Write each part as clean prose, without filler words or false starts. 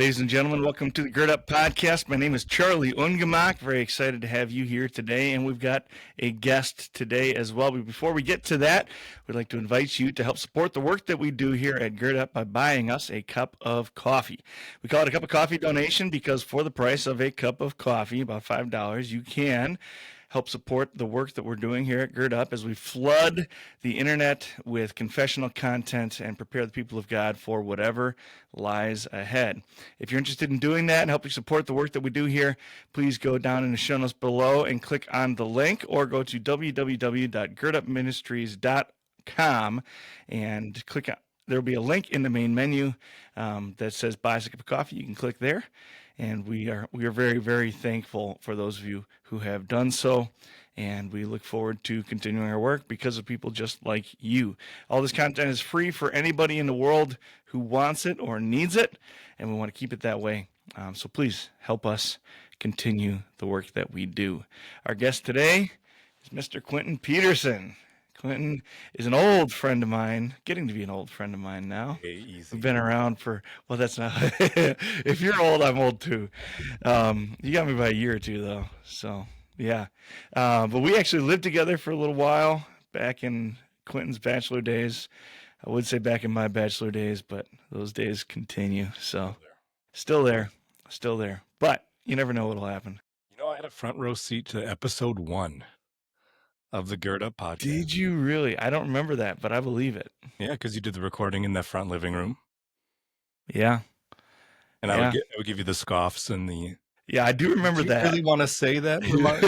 Ladies and gentlemen, welcome to the Gird Up podcast. My name is Charlie Ungemach. Very excited to have you here today, and we've got a guest today as well. But before we get to that, we'd like to invite you to help support the work that we do here at Gird Up by buying us a cup of coffee. We call it a cup of coffee donation because for the price of a cup of coffee, about $5, you can help support the work that we're doing here at Gird Up as we flood the internet with confessional content and prepare the people of God for whatever lies ahead. If you're interested in doing that and helping support the work that we do here, please go down in the show notes below and click on the link, or go to www.girdupministries.com and click on. There'll be a link in the main menu that says buy us a cup of coffee. You can click there. And we are very, very thankful for those of you who have done so. And we look forward to continuing our work because of people just like you. All this content is free for anybody in the world who wants it or needs it. And we want to keep it that way. So please help us continue the work that we do. Our guest today is Mr. Quinten Petersen. Quinten is an old friend of mine, getting to be an old friend of mine now. Hey, easy. We've been around for, well, that's not, if you're old, I'm old too. You got me by a year or two though. So yeah. But we actually lived together for a little while back in Quinten's bachelor days. I would say back in my bachelor days, but those days continue. So still there. But you never know what'll happen. You know, I had a front row seat to episode 1 of the Gird Up podcast. Did you really? I don't remember that, but I believe it. Yeah, because you did the recording in that front living room. Yeah. And I would give you the scoffs and the... Yeah, I do remember that. Do you really want to say that remark?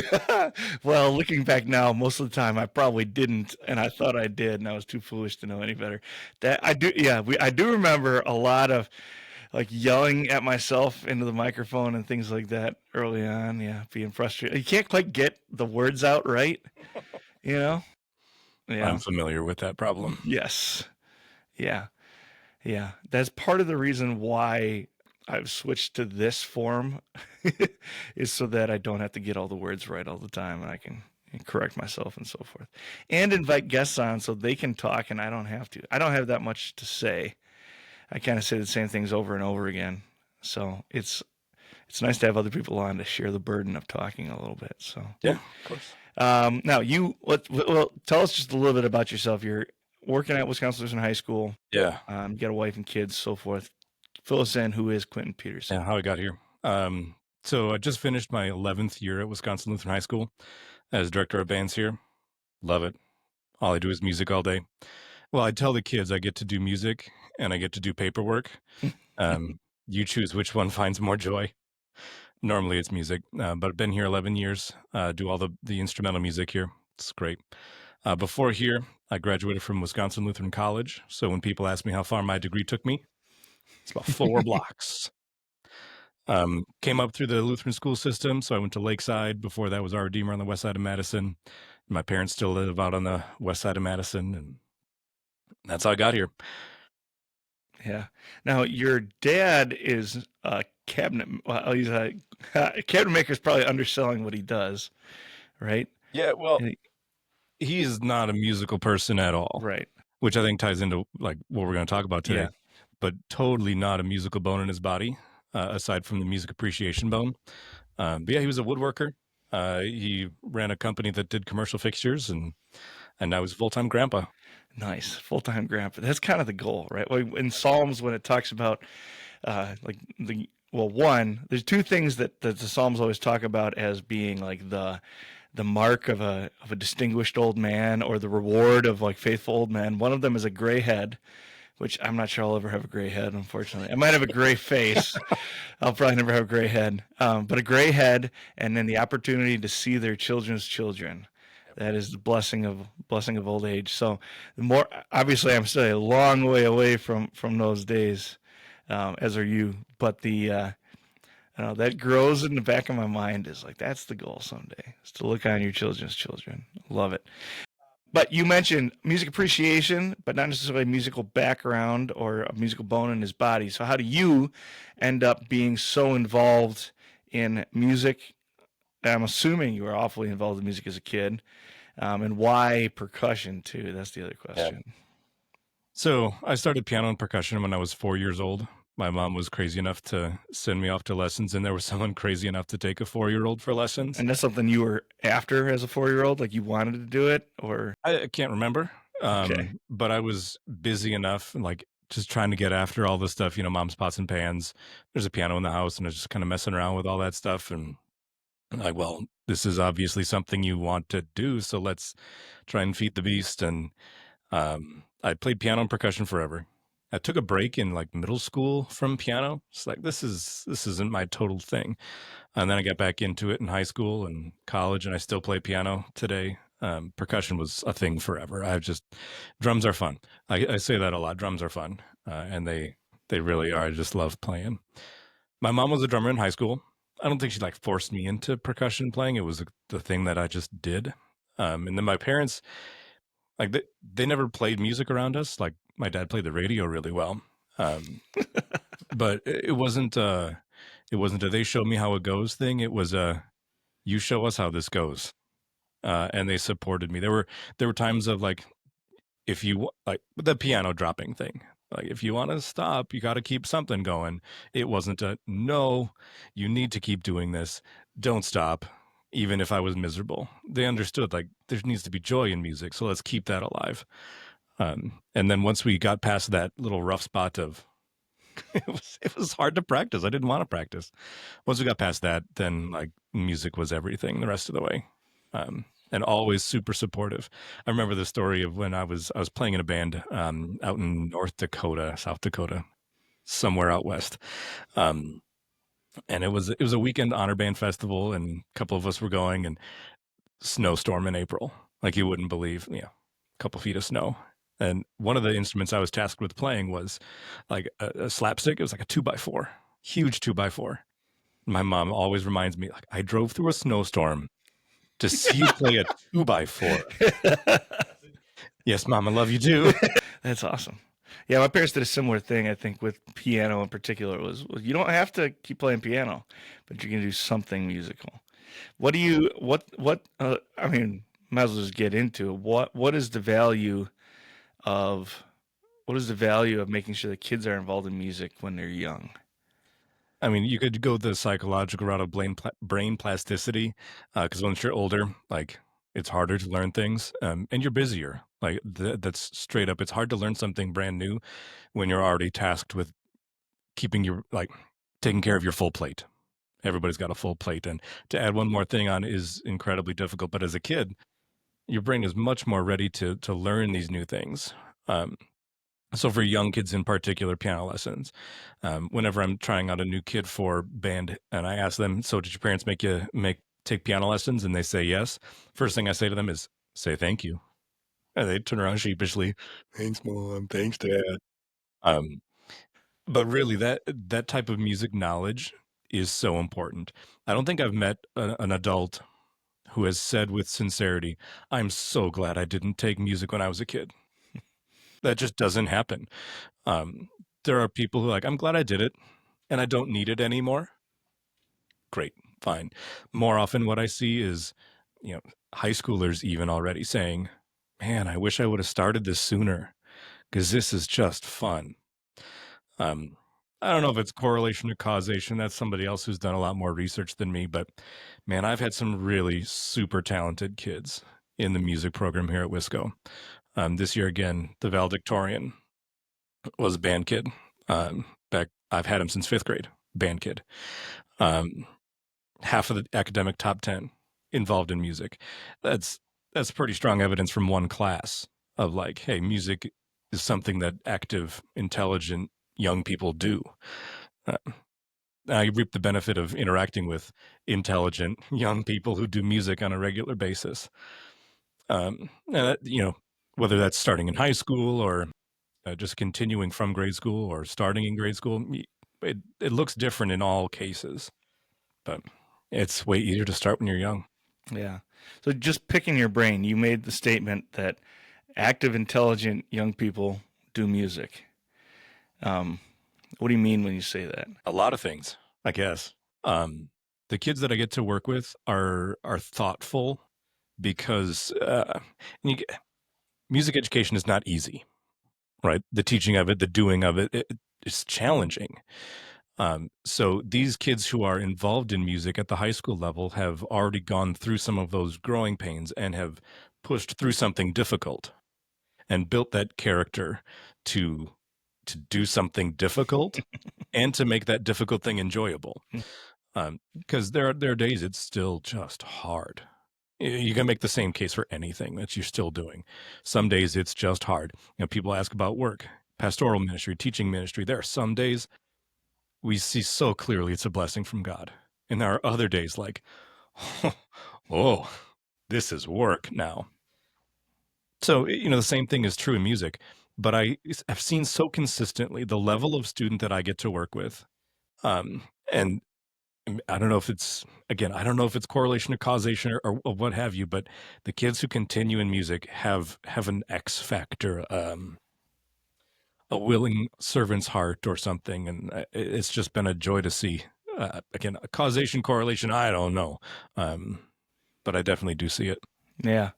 Well, looking back now, most of the time I probably didn't, and I thought I did, and I was too foolish to know any better. That I do, yeah, I do remember a lot of like yelling at myself into the microphone and things like that early on. Yeah, being frustrated. You can't quite get the words out right, you know? Yeah. I'm familiar with that problem. Yes. Yeah. That's part of the reason why I've switched to this form is so that I don't have to get all the words right all the time, and I can correct myself and so forth, and invite guests on so they can talk and I don't have to. I don't have that much to say. I kind of say the same things over and over again. So it's nice to have other people on to share the burden of talking a little bit. So yeah, of course. Now tell us just a little bit about yourself. You're working at Wisconsin Lutheran High School. Yeah. You got a wife and kids, so forth. Fill us in. Who is Quinten Petersen? Yeah, how I got here. So I just finished my 11th year at Wisconsin Lutheran High School as director of bands here. Love it. All I do is music all day. Well, I tell the kids I get to do music and I get to do paperwork. You choose which one finds more joy. Normally it's music, but I've been here 11 years, do all the instrumental music here. It's great. Before here, I graduated from Wisconsin Lutheran College. So when people ask me how far my degree took me, it's about 4 blocks. Came up through the Lutheran school system. So I went to Lakeside. Before that was Our Redeemer on the west side of Madison. My parents still live out on the west side of Madison. And that's how I got here. Yeah. Now, your dad is a cabinet. Well, he's a cabinet maker is probably underselling what he does, right? Yeah, well, he's not a musical person at all. Right. Which I think ties into like what we're going to talk about today. Yeah. But totally not a musical bone in his body, aside from the music appreciation bone. But yeah, he was a woodworker. He ran a company that did commercial fixtures, and now he's a full-time grandpa. Nice. Full-time grandpa. That's kind of the goal, right? In Psalms, when it talks about there's 2 things that the Psalms always talk about as being like the mark of a distinguished old man, or the reward of like faithful old men. One of them is a gray head, which I'm not sure I'll ever have a gray head, unfortunately. I might have a gray face. I'll probably never have a gray head. But a gray head, and then the opportunity to see their children's children. That is the blessing of old age. So the more, obviously, I'm still a long way away from those days, as are you. But that grows in the back of my mind is like, that's the goal someday, is to look on your children's children. Love it. But you mentioned music appreciation, but not necessarily a musical background or a musical bone in his body. So how do you end up being so involved in music? I'm assuming you were awfully involved in music as a kid. And why percussion too? That's the other question. Yeah. So I started piano and percussion when I was 4 years old. My mom was crazy enough to send me off to lessons, and there was someone crazy enough to take a 4-year-old for lessons. And that's something you were after as a 4-year-old, like you wanted to do it, or I can't remember, okay. but I was busy enough, like, just trying to get after all the stuff, mom's pots and pans. There's a piano in the house, and I was just kinda messing around with all that stuff, and I'm like, "Well, this is obviously something you want to do, so let's try and feed the beast," and, I played piano and percussion forever. I took a break in, like, middle school from piano. It's like, this isn't my total thing. And then I got back into it in high school and college, and I still play piano today. Percussion was a thing forever. Drums are fun. I say that a lot. Drums are fun, and they really are. I just love playing. My mom was a drummer in high school. I don't think she like forced me into percussion playing. It was the thing that I just did. And then my parents, like they never played music around us. Like my dad played the radio really well, um, but it wasn't a they show me how it goes thing. It was a you show us how this goes. And they supported me. There were times of like if you like the piano dropping thing. Like if you want to stop, you got to keep something going. It wasn't a no, you need to keep doing this. Don't stop. Even if I was miserable, they understood like there needs to be joy in music, so let's keep that alive. And then once we got past that little rough spot of it was hard to practice. I didn't want to practice. Once we got past that, then like music was everything the rest of the way. And always super supportive. I remember the story of when I was playing in a band out in North Dakota, South Dakota, somewhere out west. Um, and it was a weekend honor band festival, and a couple of us were going, and snowstorm in April, like you wouldn't believe, a couple feet of snow. And one of the instruments I was tasked with playing was like a slapstick. It was like a 2x4, huge 2x4. My mom always reminds me, like, I drove through a snowstorm to see you play a 2x4. Yes, mom, I love you too. That's awesome. Yeah, my parents did a similar thing. I think with piano in particular was you don't have to keep playing piano, but you can do something musical. What do you what? I mean, might as well just get into it. What is the value of what is the value of making sure that kids are involved in music when they're young? I mean, you could go the psychological route of brain plasticity, because once you're older, like it's harder to learn things, and you're busier. Like that's straight up. It's hard to learn something brand new when you're already tasked with keeping your like taking care of your full plate. Everybody's got a full plate, and to add one more thing on is incredibly difficult. But as a kid, your brain is much more ready to learn these new things. Um, so for young kids in particular, piano lessons. Whenever I'm trying out a new kid for band, and I ask them, "So did your parents make you make take piano lessons?" And they say yes. First thing I say to them is, "Say thank you," and they turn around sheepishly, "Thanks, mom. Thanks, dad." Um, but really, that type of music knowledge is so important. I don't think I've met an adult who has said with sincerity, "I'm so glad I didn't take music when I was a kid." That just doesn't happen. Um, there are people who are like, "I'm glad I did it, and I don't need it anymore." Great, fine. More often, what I see is, you know, high schoolers even already saying, "Man, I wish I would have started this sooner because this is just fun." Um, I don't know if it's correlation or causation. That's somebody else who's done a lot more research than me. But man, I've had some really super talented kids in the music program here at Wisco. This year again, the valedictorian was a band kid. Back, I've had him since fifth grade. Band kid. Um, Half of the academic top 10 involved in music. That's that's pretty strong evidence from one class of like, hey, music is something that active, intelligent young people do. Uh, I reap the benefit of interacting with intelligent young people who do music on a regular basis. Whether that's starting in high school or just continuing from grade school or starting in grade school, it looks different in all cases, but it's way easier to start when you're young. Yeah. So just picking your brain, you made the statement that active, intelligent young people do music. Um, what do you mean when you say that? A lot of things, I guess. Um, the kids that I get to work with are thoughtful because you get, music education is not easy, right? The teaching of it, the doing of it, it's challenging. So these kids who are involved in music at the high school level have already gone through some of those growing pains and have pushed through something difficult and built that character to do something difficult and to make that difficult thing enjoyable. Because there are days it's still just hard. You can make the same case for anything that you're still doing. Some days it's just hard. People ask about work, pastoral ministry, teaching ministry. There are some days we see so clearly it's a blessing from God. And there are other days like, oh, this is work now. So, the same thing is true in music, but I've seen so consistently the level of student that I get to work with. And I don't know if it's, again, I don't know if it's correlation or causation or what have you, but the kids who continue in music have an X factor, a willing servant's heart or something. And it's just been a joy to see. Again, causation, correlation, I don't know. But I definitely do see it. Yeah.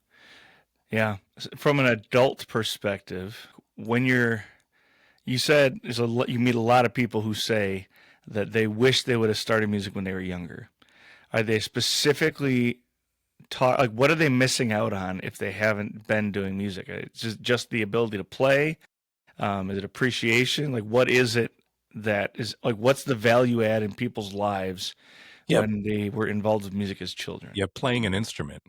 Yeah. From an adult perspective, when you said you meet a lot of people who say that they wish they would have started music when they were younger. Are they specifically taught, like, what are they missing out on if they haven't been doing music? It's just the ability to play. Is it appreciation? Like, what is it that is like, what's the value add in people's lives Yeah. when they were involved with music as children? Yeah. Playing an instrument,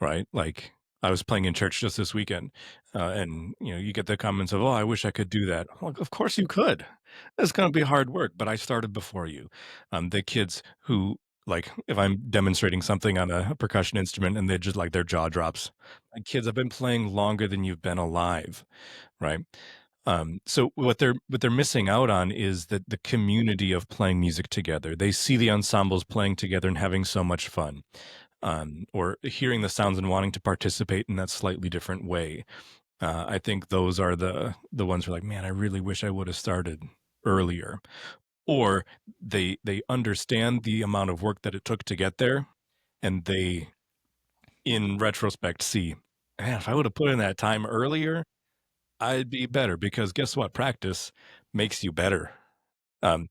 right? Like I was playing in church just this weekend, and you get the comments of, "Oh, I wish I could do that." Well, of course you could. It's going to be hard work, but I started before you. The kids who like if I'm demonstrating something on a percussion instrument and they just like their jaw drops. Like kids have been playing longer than you've been alive, right? So what they're missing out on is that the community of playing music together. They see the ensembles playing together and having so much fun, or hearing the sounds and wanting to participate in that slightly different way. I think those are the ones who are like, man, I really wish I would have started earlier. Or they understand the amount of work that it took to get there, and they, in retrospect, see, man, if I would have put in that time earlier, I'd be better. Because guess what? Practice makes you better. Um,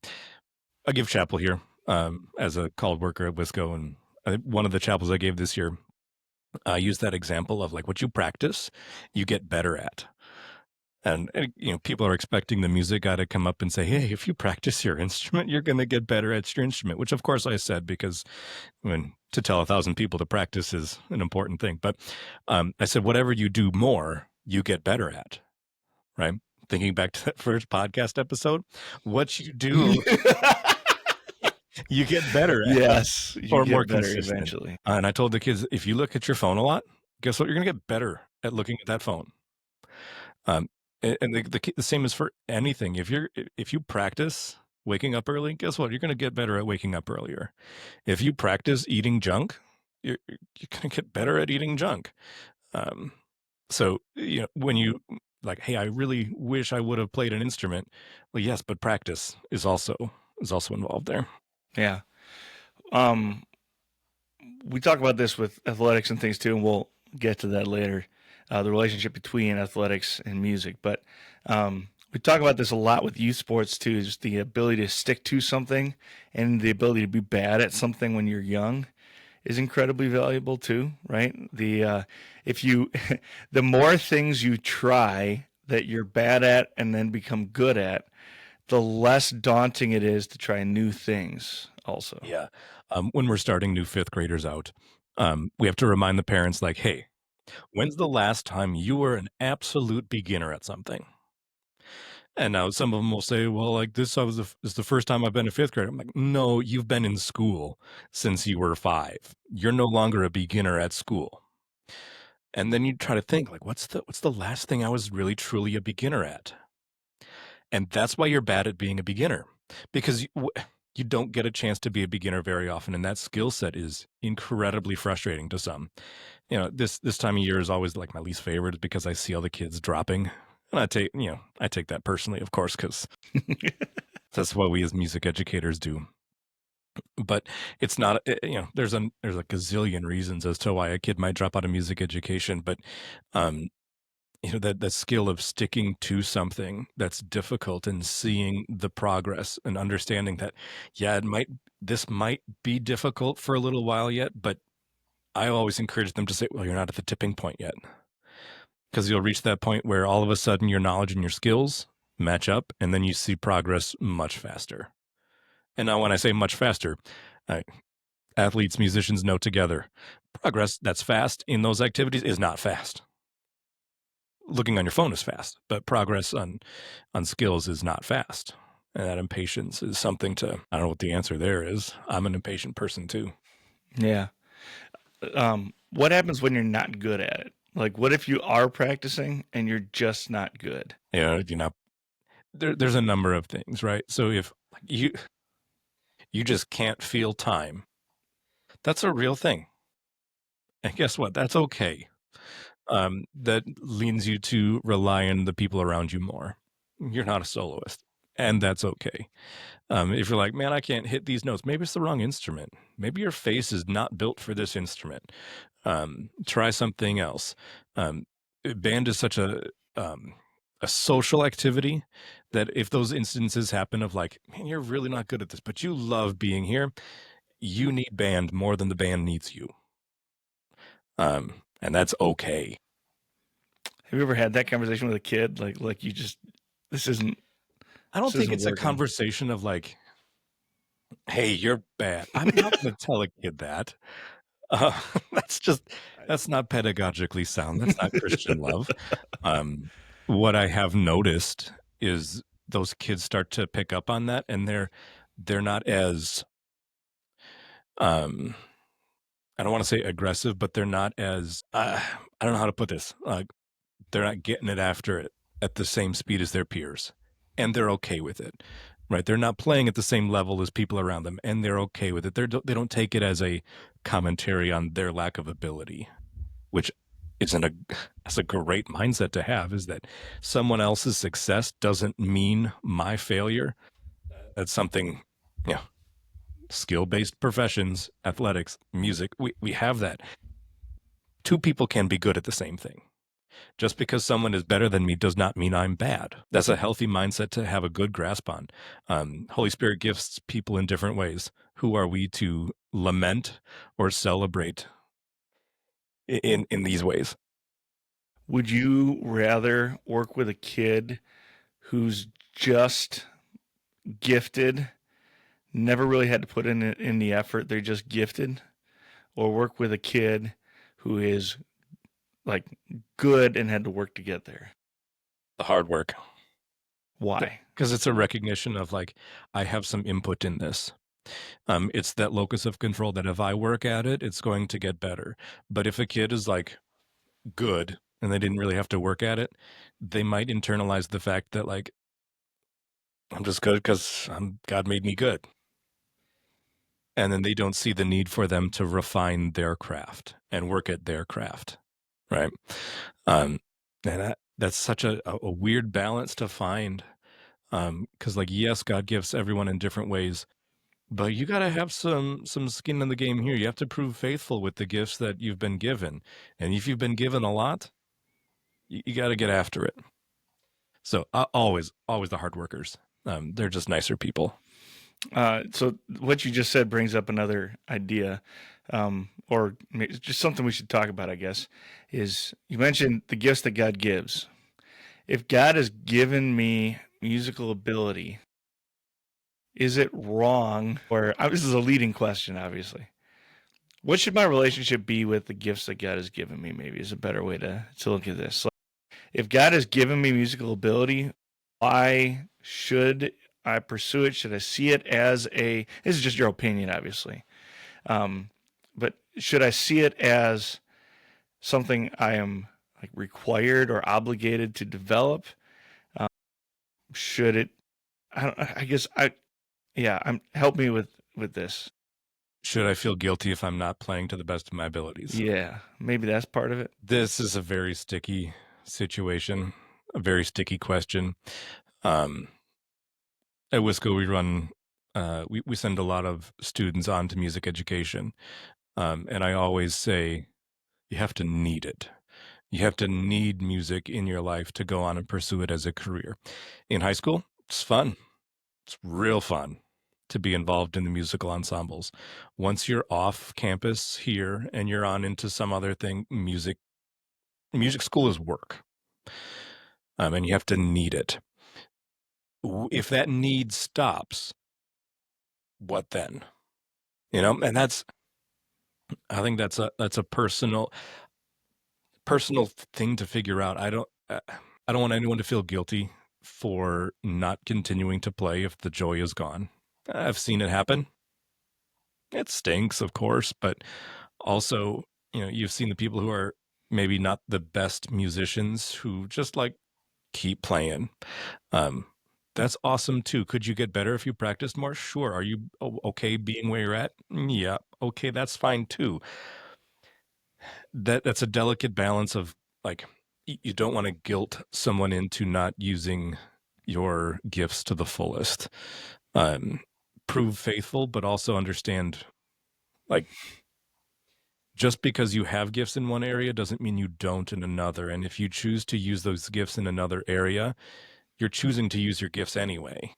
I give chapel here as a called worker at Wisco, and one of the chapels I gave this year, I use that example of like what you practice, you get better at. And people are expecting the music guy to come up and say, "Hey, if you practice your instrument, you're going to get better at your instrument." Which, of course, I said because to tell 1,000 people to practice is an important thing. But I said, whatever you do more, you get better at. Right? Thinking back to that first podcast episode, what you do, you get better at. Yes, you Or get more better consistent. eventually. And I told the kids, if you look at your phone a lot, guess what? You're going to get better at looking at that phone. And the same is for anything. If you practice waking up early, guess what? You're going to get better at waking up earlier. If you practice eating junk, you're going to get better at eating junk. So when you like, hey, I really wish I would have played an instrument. Well, yes, but practice is also involved there. Yeah. We talk about this with athletics and things too, and we'll get to that later. The relationship between athletics and music, but we talk about this a lot with youth sports too. Just the ability to stick to something and the ability to be bad at something when you're young is incredibly valuable too, right? If you the more things you try that you're bad at and then become good at, the less daunting it is to try new things also. Yeah. When we're starting new fifth graders out, we have to remind the parents, like, hey, when's the last time you were an absolute beginner at something? And now some of them will say, well, like this is the first time I've been a fifth grader. I'm like, no, you've been in school since you were 5. You're no longer a beginner at school. And then you try to think, like, what's the last thing I was really truly a beginner at? And that's why you're bad at being a beginner, because you don't get a chance to be a beginner very often, and that skill set is incredibly frustrating to some. This time of year is always like my least favorite because I see all the kids dropping, and I take that personally, of course, because that's what we as music educators do. But it's not, there's a gazillion reasons as to why a kid might drop out of music education, but that skill of sticking to something that's difficult and seeing the progress and understanding that, yeah, this might be difficult for a little while yet, but I always encourage them to say, well, you're not at the tipping point yet. Because you'll reach that point where all of a sudden your knowledge and your skills match up, and then you see progress much faster. And now when I say much faster, I, athletes, musicians know together, progress that's fast in those activities is not fast. Looking on your phone is fast, but progress on skills is not fast. And that impatience is something to, I don't know what the answer there is. I'm an impatient person too. Yeah. What happens when you're not good at it? Like, what if you are practicing and you're just not good? If you're not, there's a number of things, right? So if you just can't feel time, that's a real thing. And guess what? That's okay. That leans you to rely on the people around you more. You're not a soloist, and that's okay. If you're like, man, I can't hit these notes, maybe it's the wrong instrument. Maybe your face is not built for this instrument. Try something else. Band is such a social activity that if those instances happen of like, man, you're really not good at this, but you love being here, you need band more than the band needs you. And that's okay. Have you ever had that conversation with a kid? Like you just, this isn't. I don't This think isn't it's a working. conversation of like, hey, you're bad. I'm not going to tell a kid that. That's not pedagogically sound. That's not Christian love. What I have noticed is those kids start to pick up on that, and they're not as, I don't want to say aggressive, but they're not as, I don't know how to put this. They're not getting it after it at the same speed as their peers, and they're okay with it, right? They're not playing at the same level as people around them, and they're okay with it. They don't take it as a commentary on their lack of ability, which that's a great mindset to have, is that someone else's success doesn't mean my failure. That's something, skill-based professions, athletics, music, we have that. Two people can be good at the same thing. Just because someone is better than me does not mean I'm bad. That's a healthy mindset to have a good grasp on. Holy Spirit gifts people in different ways. Who are we to lament or celebrate in these ways? Would you rather work with a kid who's just gifted, never really had to put in the effort, they're just gifted, or work with a kid who is like good and had to work to get there? The hard work. Why? Because it's a recognition of like, I have some input in this. It's that locus of control that if I work at it, it's going to get better. But if a kid is like good and they didn't really have to work at it, they might internalize the fact that like, I'm just good because God made me good. And then they don't see the need for them to refine their craft and work at their craft, right? And that's such a weird balance to find. Because like, yes, God gives everyone in different ways, but you got to have some skin in the game here. You have to prove faithful with the gifts that you've been given. And if you've been given a lot, you got to get after it. So always the hard workers. They're just nicer people. So what you just said brings up another idea, or just something we should talk about, I guess, is you mentioned the gifts that God gives. If God has given me musical ability, is it wrong? Or this is a leading question, obviously. What should my relationship be with the gifts that God has given me? Maybe is a better way to look at this. Like, if God has given me musical ability, why should I pursue it? Should I see it as a? This is just your opinion, obviously. But should I see it as something I am like required or obligated to develop? Should it? I guess I. Yeah. Help me with this. Should I feel guilty if I'm not playing to the best of my abilities? Yeah, maybe that's part of it. This is a very sticky situation, a very sticky question. At Wisco, we run, we send a lot of students on to music education. And I always say, you have to need it. You have to need music in your life to go on and pursue it as a career. In high school, it's fun. It's real fun to be involved in the musical ensembles. Once you're off campus here and you're on into some other thing, music school is work, and you have to need it. If that need stops, what then? And I think that's a personal thing to figure out. I don't want anyone to feel guilty for not continuing to play if the joy is gone. I've seen it happen. It stinks, of course, but also, you've seen the people who are maybe not the best musicians who just like keep playing. Um, that's awesome too. Could you get better if you practiced more? Sure. Are you okay being where you're at? Yeah. Okay, that's fine too. That's a delicate balance of like you don't want to guilt someone into not using your gifts to the fullest. Um, Prove faithful, but also understand like just because you have gifts in one area doesn't mean you don't in another. And if you choose to use those gifts in another area, you're choosing to use your gifts anyway.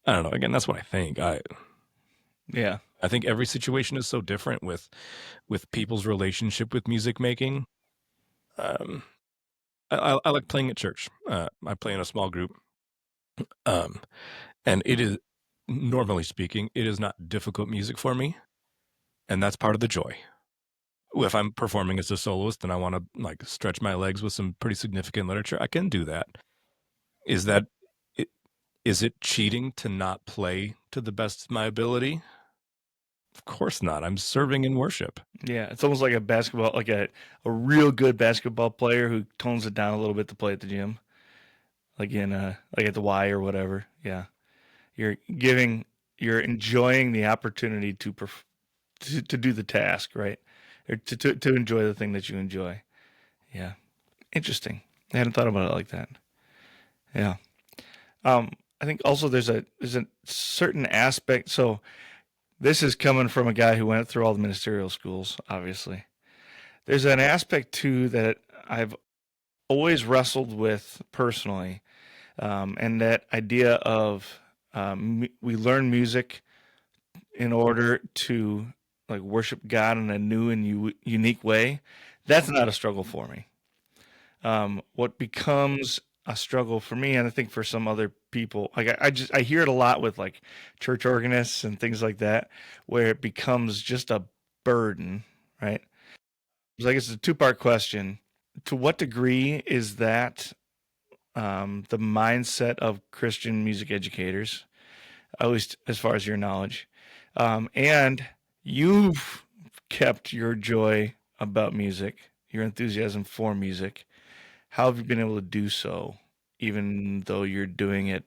I don't know. Again, that's what I think. Yeah. I think every situation is so different with people's relationship with music making. Um, I like playing at church. I play in a small group, um, and it is normally speaking, it is not difficult music for me, and that's part of the joy. If I'm performing as a soloist and I want to like stretch my legs with some pretty significant literature, I can do that. Is that it? Is it cheating to not play to the best of my ability? Of course not. I'm serving in worship. Yeah. It's almost like a basketball, like a real good basketball player who tones it down a little bit to play at the gym, like like at the Y or whatever. Yeah. You're giving, you're enjoying the opportunity to do the task, right? Or to enjoy the thing that you enjoy. Yeah. Interesting. I hadn't thought about it like that. Yeah. I think also there's a certain aspect. So this is coming from a guy who went through all the ministerial schools, obviously. There's an aspect too that I've always wrestled with personally, and that idea of we learn music in order to like worship God in a new and unique way. That's not a struggle for me. What becomes a struggle for me, and I think for some other people, like I hear it a lot with like church organists and things like that, where it becomes just a burden, right? So I guess it's a two-part question. To what degree is that the mindset of Christian music educators, at least as far as your knowledge? And you've kept your joy about music, your enthusiasm for music. How have you been able to do so, even though you're doing it,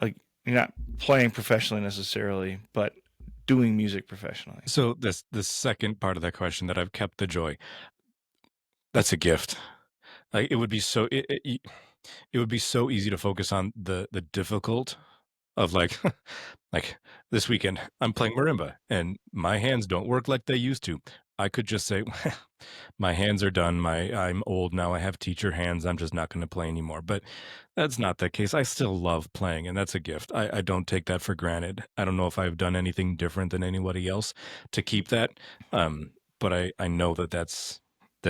like you're not playing professionally necessarily, but doing music professionally? So this the second part of that question that I've kept the joy. That's a gift. Like it would be it would be so easy to focus on the difficult of like like this weekend I'm playing marimba and my hands don't work like they used to. I could just say my hands are done. I'm old now. I have teacher hands. I'm just not going to play anymore. But that's not the case. I still love playing, and that's a gift. I don't take that for granted. I don't know if I've done anything different than anybody else to keep that. But I know that that's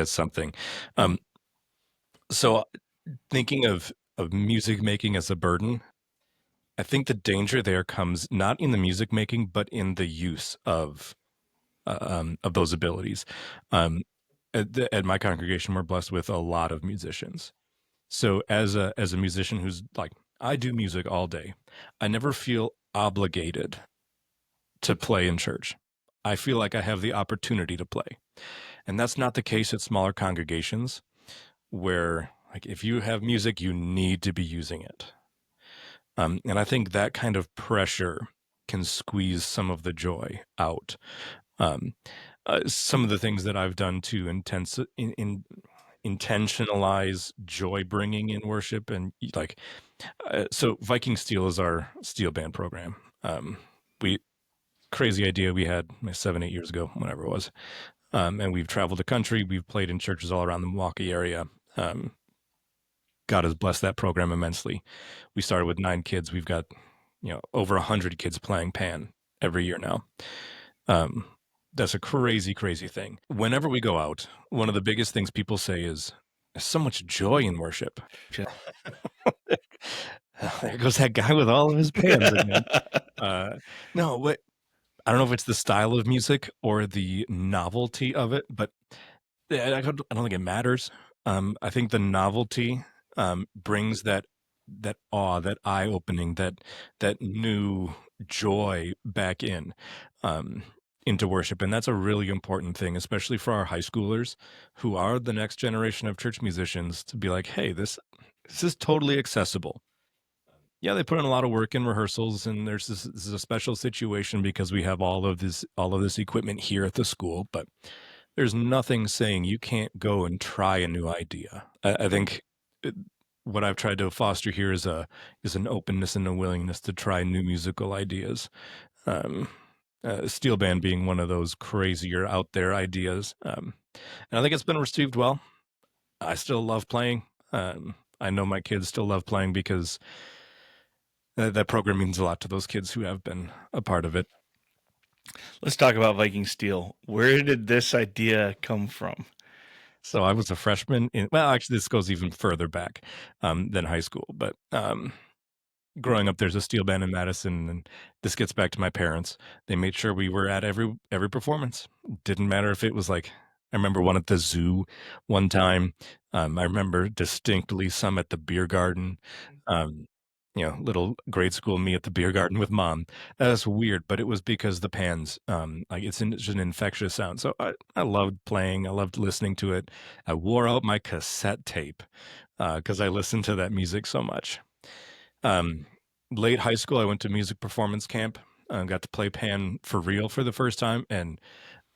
something. Um, so thinking of music making as a burden, I think the danger there comes not in the music making, but in the use of those abilities. Um, at my congregation, we're blessed with a lot of musicians. So as a musician who's like, I do music all day, I never feel obligated to play in church. I feel like I have the opportunity to play. And that's not the case at smaller congregations where like if you have music, you need to be using it. And I think that kind of pressure can squeeze some of the joy out. Um, some of the things that I've done to intentionalize joy bringing in worship and like so Viking Steel is our steel band program. We crazy idea we had 7-8 years ago, whenever it was. And we've traveled the country. We've played in churches all around the Milwaukee area. Um, God has blessed that program immensely. We started with 9 kids. We've got, over 100 kids playing pan every year now. Um, that's a crazy, crazy thing. Whenever we go out, one of the biggest things people say is, "There's so much joy in worship." There goes that guy with all of his pans again. No, what I don't know if it's the style of music or the novelty of it, but I don't think it matters. I think the novelty brings that awe, that eye opening, that new joy back um, into worship, and that's a really important thing, especially for our high schoolers who are the next generation of church musicians. To be like, hey, this is totally accessible. Yeah, they put in a lot of work in rehearsals, and this is a special situation because we have all of this equipment here at the school, but there's nothing saying you can't go and try a new idea. I think it, what I've tried to foster here is an openness and a willingness to try new musical ideas. Um, Steel band being one of those crazier out there ideas, and I think it's been received well. I still love playing. I know my kids still love playing because that program means a lot to those kids who have been a part of it. Let's talk about Viking Steel. Where did this idea come from? So I was a freshman well, actually, this goes even further back than high school. But growing up, there's a steel band in Madison, and this gets back to my parents. They made sure we were at every performance. Didn't matter if it was like I remember one at the zoo one time. I remember distinctly some at the beer garden. Um, little grade school me at the beer garden with mom. That's weird, but it was because the pans, like it's an infectious sound. So I loved playing. I loved listening to it. I wore out my cassette tape because I listened to that music so much. Um, Late high school, I went to music performance camp. Got to play pan for real for the first time, and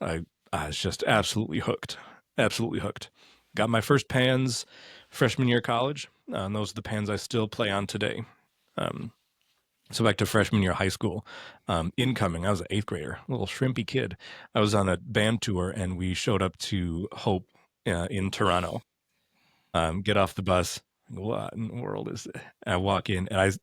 I I was just absolutely hooked. Absolutely hooked. Got my first pans freshman year of college. And those are the pans I still play on today. Um, so back to freshman year of high school, incoming, I was an 8th grader, a little shrimpy kid. I was on a band tour, and we showed up to Hope in Toronto. Get off the bus. What in the world is it? I walk in, and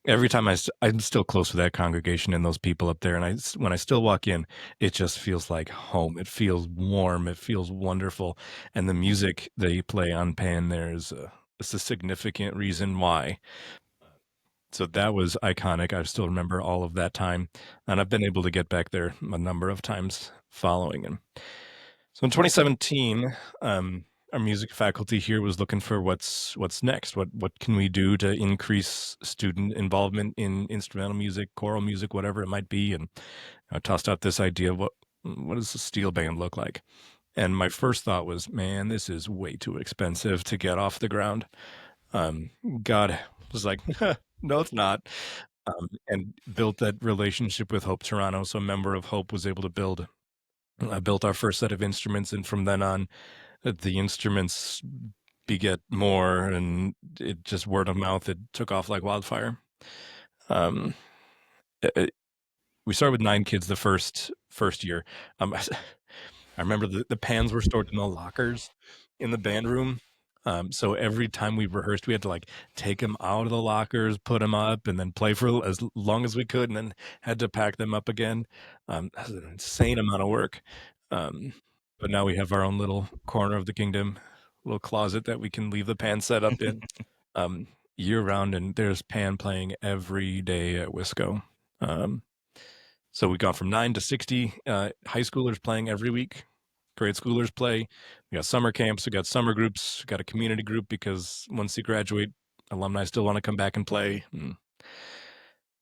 every time I'm still close with that congregation and those people up there, and when I still walk in, it just feels like home. It feels warm. It feels wonderful, and the music they play on pan there it's a significant reason why. So that was iconic. I still remember all of that time, and I've been able to get back there a number of times following. And so in 2017, our music faculty here was looking for what's next. What can we do to increase student involvement in instrumental music, choral music, whatever it might be? And I tossed out this idea of what does a steel band look like? And my first thought was, man, this is way too expensive to get off the ground. Um, God was like, no, it's not. And built that relationship with Hope Toronto. So a member of Hope was able to build. I built our first set of instruments, and from then on, the instruments beget more, and it just word of mouth. It took off like wildfire. Um, we started with 9 kids the first year. I remember the pans were stored in the lockers in the band room. So every time we rehearsed, we had to like take them out of the lockers, put them up, and then play for as long as we could, and then had to pack them up again. That's an insane amount of work. Um, but now we have our own little corner of the kingdom, little closet that we can leave the pan set up in um, year round, and there's pan playing every day at Wisco. So we gone from 9 to 60 high schoolers playing every week. Grade schoolers play. We got summer camps. We got summer groups. We got a community group because once you graduate, alumni still want to come back and play. And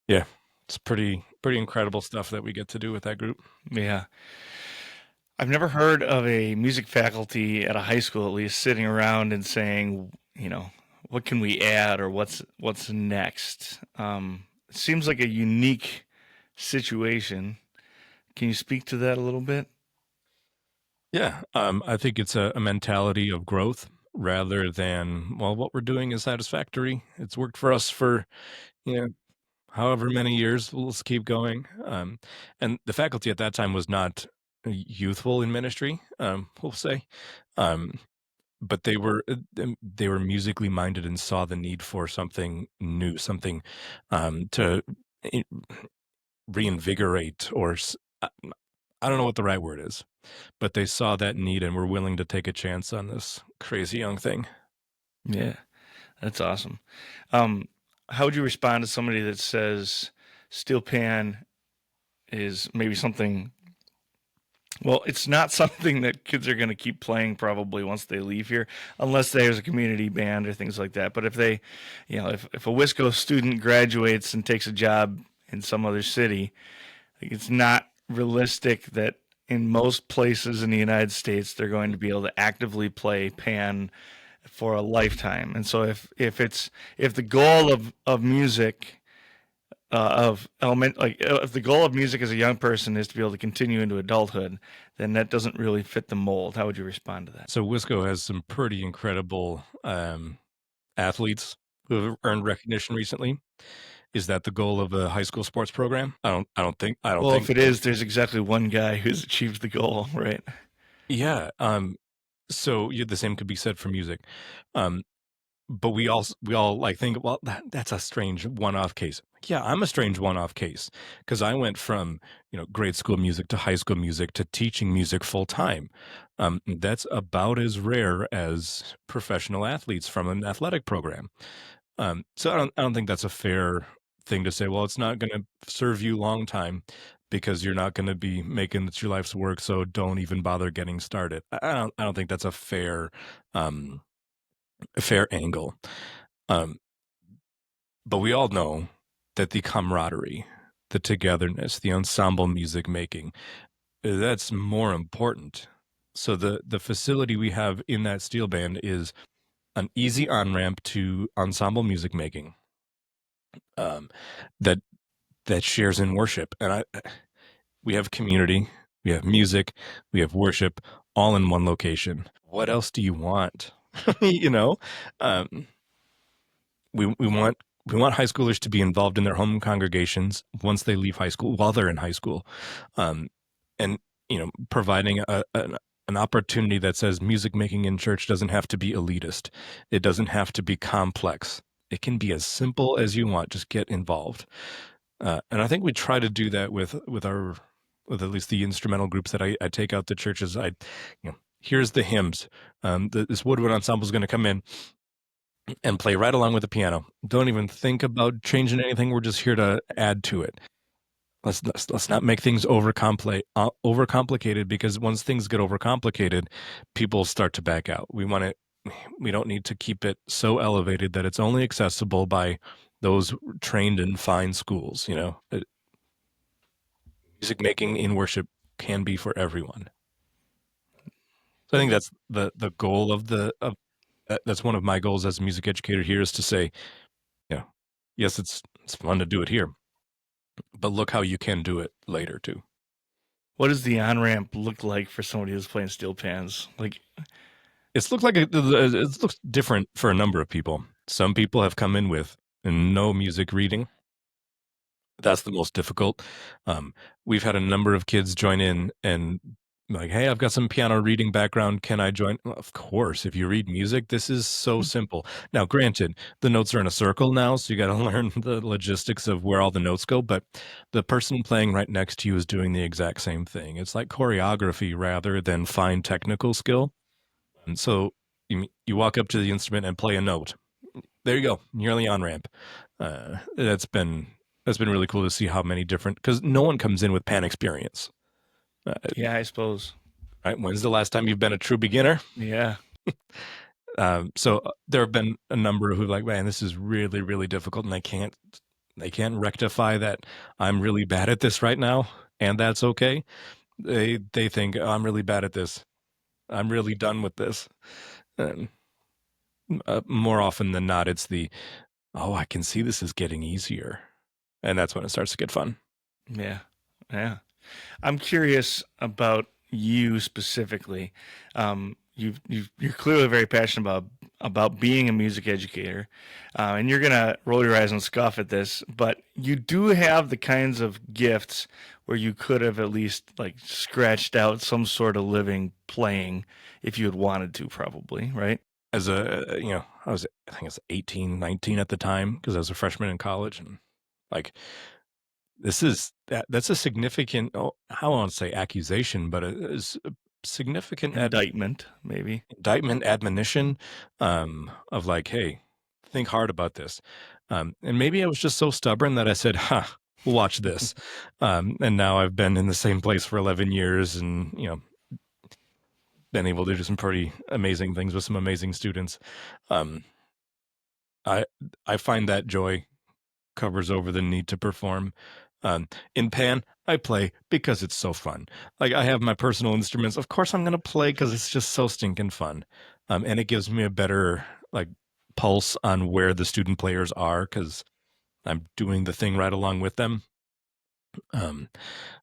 yeah, it's pretty incredible stuff that we get to do with that group. Yeah. I've never heard of a music faculty at a high school, at least, sitting around and saying, what can we add or what's next. It seems like a unique situation. Can you speak to that a little bit? Yeah, I think it's a mentality of growth rather than, well, what we're doing is satisfactory. It's worked for us for, you know, however many years. Let's keep going. And the faculty at that time was not youthful in ministry, we'll say. Um, but they were musically minded and saw the need for something new, something to i- reinvigorate I don't know what the right word is, but they saw that need and were willing to take a chance on this crazy young thing. Yeah, that's awesome. Um, how would you respond to somebody that says steel pan is maybe something? Well, it's not something that kids are going to keep playing probably once they leave here, unless there's a community band or things like that. But if they, if a Wisco student graduates and takes a job in some other city, like, it's not realistic that in most places in the United States they're going to be able to actively play pan for a lifetime. And so if the goal of music of element like if the goal of music as a young person is to be able to continue into adulthood, then that doesn't really fit the mold. How would you respond to that? So Wisco has some pretty incredible athletes who have earned recognition recently. Is that the goal of a high school sports program? I don't Well, think if it so. is, there's exactly one guy who's achieved the goal, right? Yeah. So the same could be said for music. Um, but we all like think, well, that's a strange one-off case. Yeah, I'm a strange one-off case because I went from, grade school music to high school music to teaching music full time. That's about as rare as professional athletes from an athletic program. So I don't think that's a fair thing to say. Well, it's not going to serve you long time because you're not going to be making it your life's work. So don't even bother getting started. I don't think that's um, a fair angle. Um, but we all know that the camaraderie, the togetherness, the ensemble music making, that's more important. So the facility we have in that steel band is an easy on ramp to ensemble music making. Um, that that shares in worship. And we have community, we have music, we have worship all in one location. What else do you want? you know, um, we want high schoolers to be involved in their home congregations once they leave high school, while they're in high school, um, and providing an opportunity that says music making in church doesn't have to be elitist, it doesn't have to be complex. It can be as simple as you want. Just get involved. And I think we try to do that with at least the instrumental groups that I take out to churches. Here's the hymns. This woodwind ensemble is going to come in and play right along with the piano. Don't even think about changing anything. We're just here to add to it. Let's not make things overcomplicated, because once things get overcomplicated, people start to back out. We don't need to keep it so elevated that it's only accessible by those trained in fine schools. Music making in worship can be for everyone. So I think that's the goal of that's one of my goals as a music educator here, is to say, yeah, yes, it's fun to do it here, but look how you can do it later too. What does the on ramp look like for somebody who's playing steel pans? Like, It looks different for a number of people. Some people have come in with no music reading. That's the most difficult. We've had a number of kids join in and like, hey, I've got some piano reading background. Can I join? Well, of course, if you read music, this is so simple. Now, granted, the notes are in a circle now, so you got to learn the logistics of where all the notes go. But the person playing right next to you is doing the exact same thing. It's like choreography rather than fine technical skill. And so you walk up to the instrument and play a note. There you go. You're on the on ramp. That's been really cool to see how many different, because no one comes in with pan experience. Uh, yeah, I suppose. right? When's the last time you've been a true beginner? Yeah. So there have been a number who like, man, this is really, really difficult, and they can't rectify that. I'm really bad at this right now, and that's okay. They think, oh, I'm really bad at this. I'm really done with this. And more often than not, it's oh, I can see this is getting easier, and that's when it starts to get fun. Yeah. Yeah. I'm curious about you specifically. you're clearly very passionate about being a music educator, and you're gonna roll your eyes and scoff at this, but you do have the kinds of gifts where you could have at least like scratched out some sort of living playing if you had wanted to, probably, right? As a, I think I was 18, 19 at the time because I was a freshman in college, and like that's a significant, I won't say accusation, but it's a significant Indictment, maybe. indictment, admonition, of like, hey, think hard about this. And maybe I was just so stubborn that I said, "Ha, watch this." And now I've been in the same place for 11 years, and been able to do some pretty amazing things with some amazing students. Um, I I find that joy covers over the need to perform. In Pan, I play because it's so fun. Like, I have my personal instruments. Of course, I'm gonna play because it's just so stinking fun, and it gives me a better like pulse on where the student players are because I'm doing the thing right along with them. Um,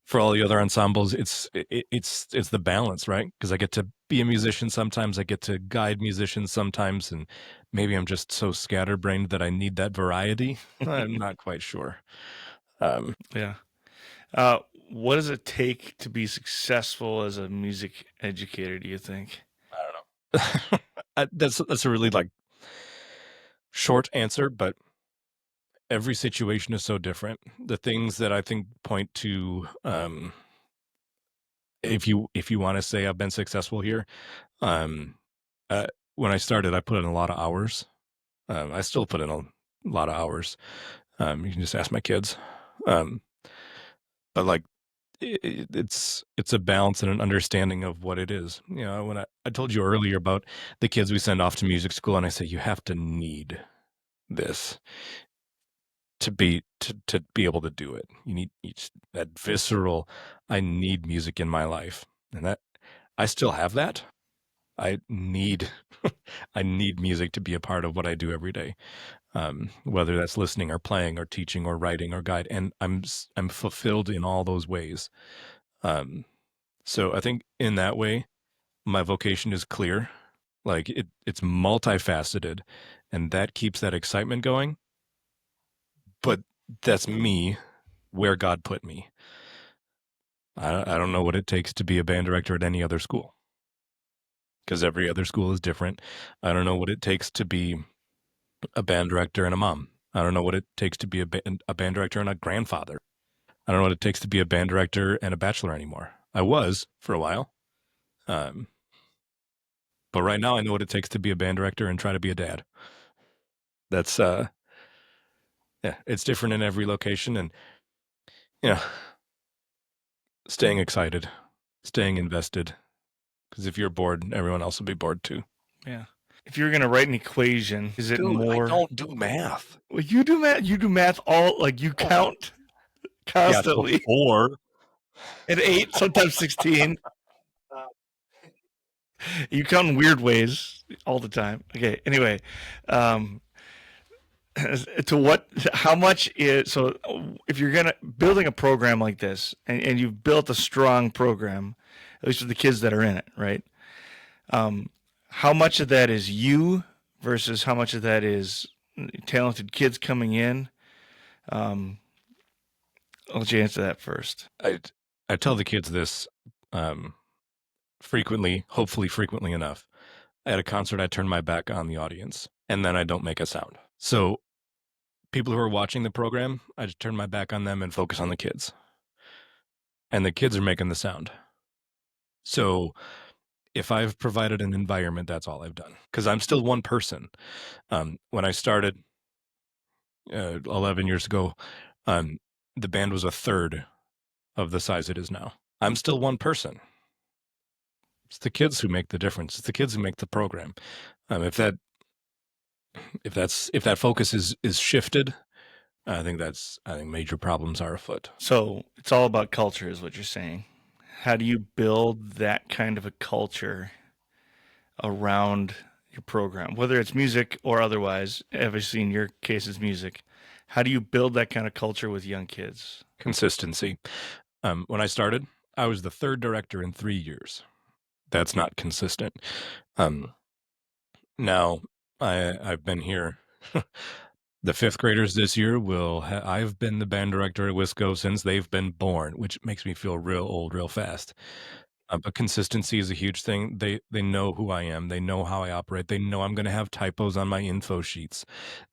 for all the other ensembles, it's the balance, right? Because I get to be a musician sometimes, I get to guide musicians sometimes, and maybe I'm just so scatterbrained that I need that variety. I'm not quite sure. Um, Yeah. Uh, what does it take to be successful as a music educator, do you think? I don't know. That's a really like short answer, but every situation is so different. The things that I think point to, if you want to say I've been successful here, um, when I started, I put in a lot of hours. I still put in a lot of hours. You can just ask my kids. Um, but like it's a balance and an understanding of what it is. When I told you earlier about the kids we send off to music school, and I say you have to need this to be able to do it. You need that visceral, I need music in my life, and that I still have that. I need I need music to be a part of what I do every day, whether that's listening or playing or teaching or writing or guide, and I'm fulfilled in all those ways. Um, so I think in that way, my vocation is clear. Like it's multifaceted, and that keeps that excitement going. But that's me, where God put me. I don't know what it takes to be a band director at any other school because every other school is different. I don't know what it takes to be a band director and a mom. I don't know what it takes to be a band director and a grandfather. I don't know what it takes to be a band director and a bachelor anymore. I was for a while. Um, but right now I know what it takes to be a band director and try to be a dad. That's yeah, it's different in every location, and you know, staying excited, staying invested, because if you're bored, everyone else will be bored too. Yeah. If you're gonna write an equation, is it Dude, I more? don't do math. Well, you do math. You do math all like you count Yeah, so constantly. 4. At 8, sometimes 16. You count in weird ways all the time. Okay. Anyway, um, to what? How much is so? If you're gonna building a program like this, and you've built a strong program, at least with the kids that are in it, right? Um, how much of that is you versus how much of that is talented kids coming in? Um, I'll let you answer that first. I tell the kids this um, frequently, hopefully frequently enough. At a concert, I turn my back on the audience, and then I don't make a sound. So people who are watching the program, I just turn my back on them and focus on the kids. And the kids are making the sound. So if I've provided an environment, that's all I've done. Because I'm still one person. When I started 11 years ago, um, the band was a third of the size it is now. I'm still one person. It's the kids who make the difference. It's the kids who make the program. If that focus is shifted, I think major problems are afoot. So it's all about culture, is what you're saying. How do you build that kind of a culture around your program, whether it's music or otherwise? Obviously, in your case, it's music. How do you build that kind of culture with young kids? Consistency. When I started, I was the third director in 3 years. That's not consistent. Now I've been here. The fifth graders this year I've been the band director at Wisco since they've been born, which makes me feel real old real fast. But consistency is a huge thing. They know who I am. They know how I operate. They know I'm going to have typos on my info sheets.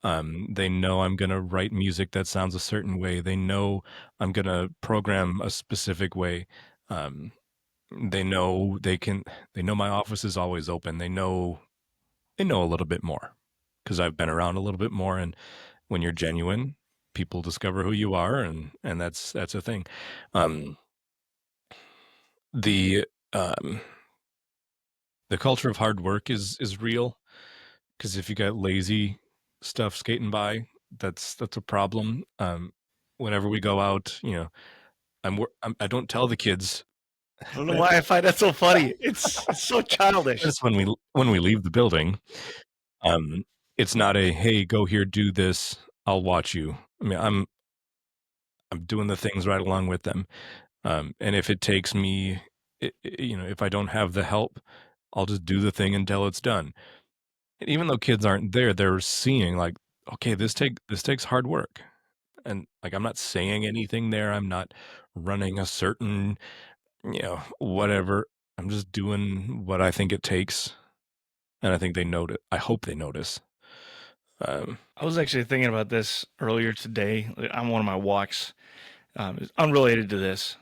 They know I'm going to write music that sounds a certain way. They know I'm going to program a specific way. They know they know my office is always open. They know a little bit more because I've been around a little bit more. And when you're genuine, people discover who you are, and that's a thing. The um, the culture of hard work is real, because if you got lazy stuff skating by, that's a problem. Whenever we go out, I don't tell the kids I don't know why I find that so funny. It's so childish. just when we leave the building. It's not a, hey, go here, do this, I'll watch you. I mean, I'm doing the things right along with them. And if it takes me, if I don't have the help, I'll just do the thing until it's done. And even though kids aren't there, they're seeing like, okay, this takes hard work. And like, I'm not saying anything there. I'm not running a certain, whatever. I'm just doing what I think it takes. And I think they notice. I hope they notice. I was actually thinking about this earlier today on one of my walks. It's unrelated to this,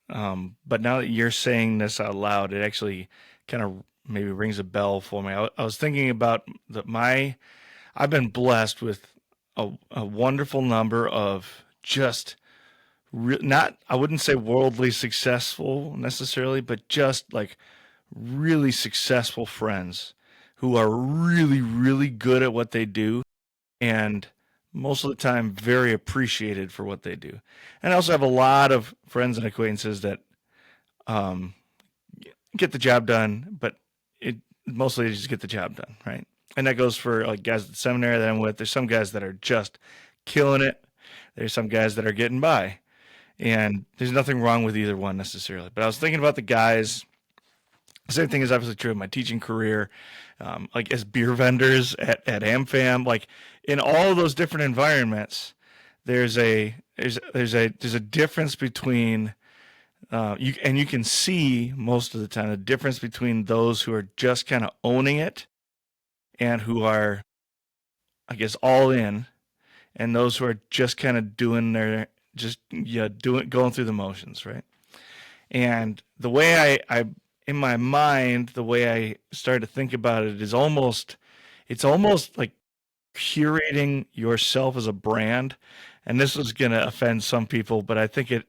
but now that you're saying this out loud, it actually kind of maybe rings a bell for me. I was thinking about I've been blessed with a wonderful number of just not, I wouldn't say worldly successful necessarily, but just like really successful friends who are really, really good at what they do, and most of the time very appreciated for what they do. And I also have a lot of friends and acquaintances that um, get the job done, but it mostly just get the job done, right? And that goes for like guys at the seminary that I'm with. There's some guys that are just killing it. There's some guys that are getting by, and there's nothing wrong with either one necessarily. But I was thinking about the guys. Same thing is obviously true of my teaching career, like as beer vendors at AmFam, like in all of those different environments. There's a difference between you can see most of the time the difference between those who are just kind of owning it and who are, I guess, all in, and those who are just kind of doing their just yeah doing going through the motions, right? And the way I in my mind, the way I started to think about it is it's almost like curating yourself as a brand. And this is going to offend some people, but I think it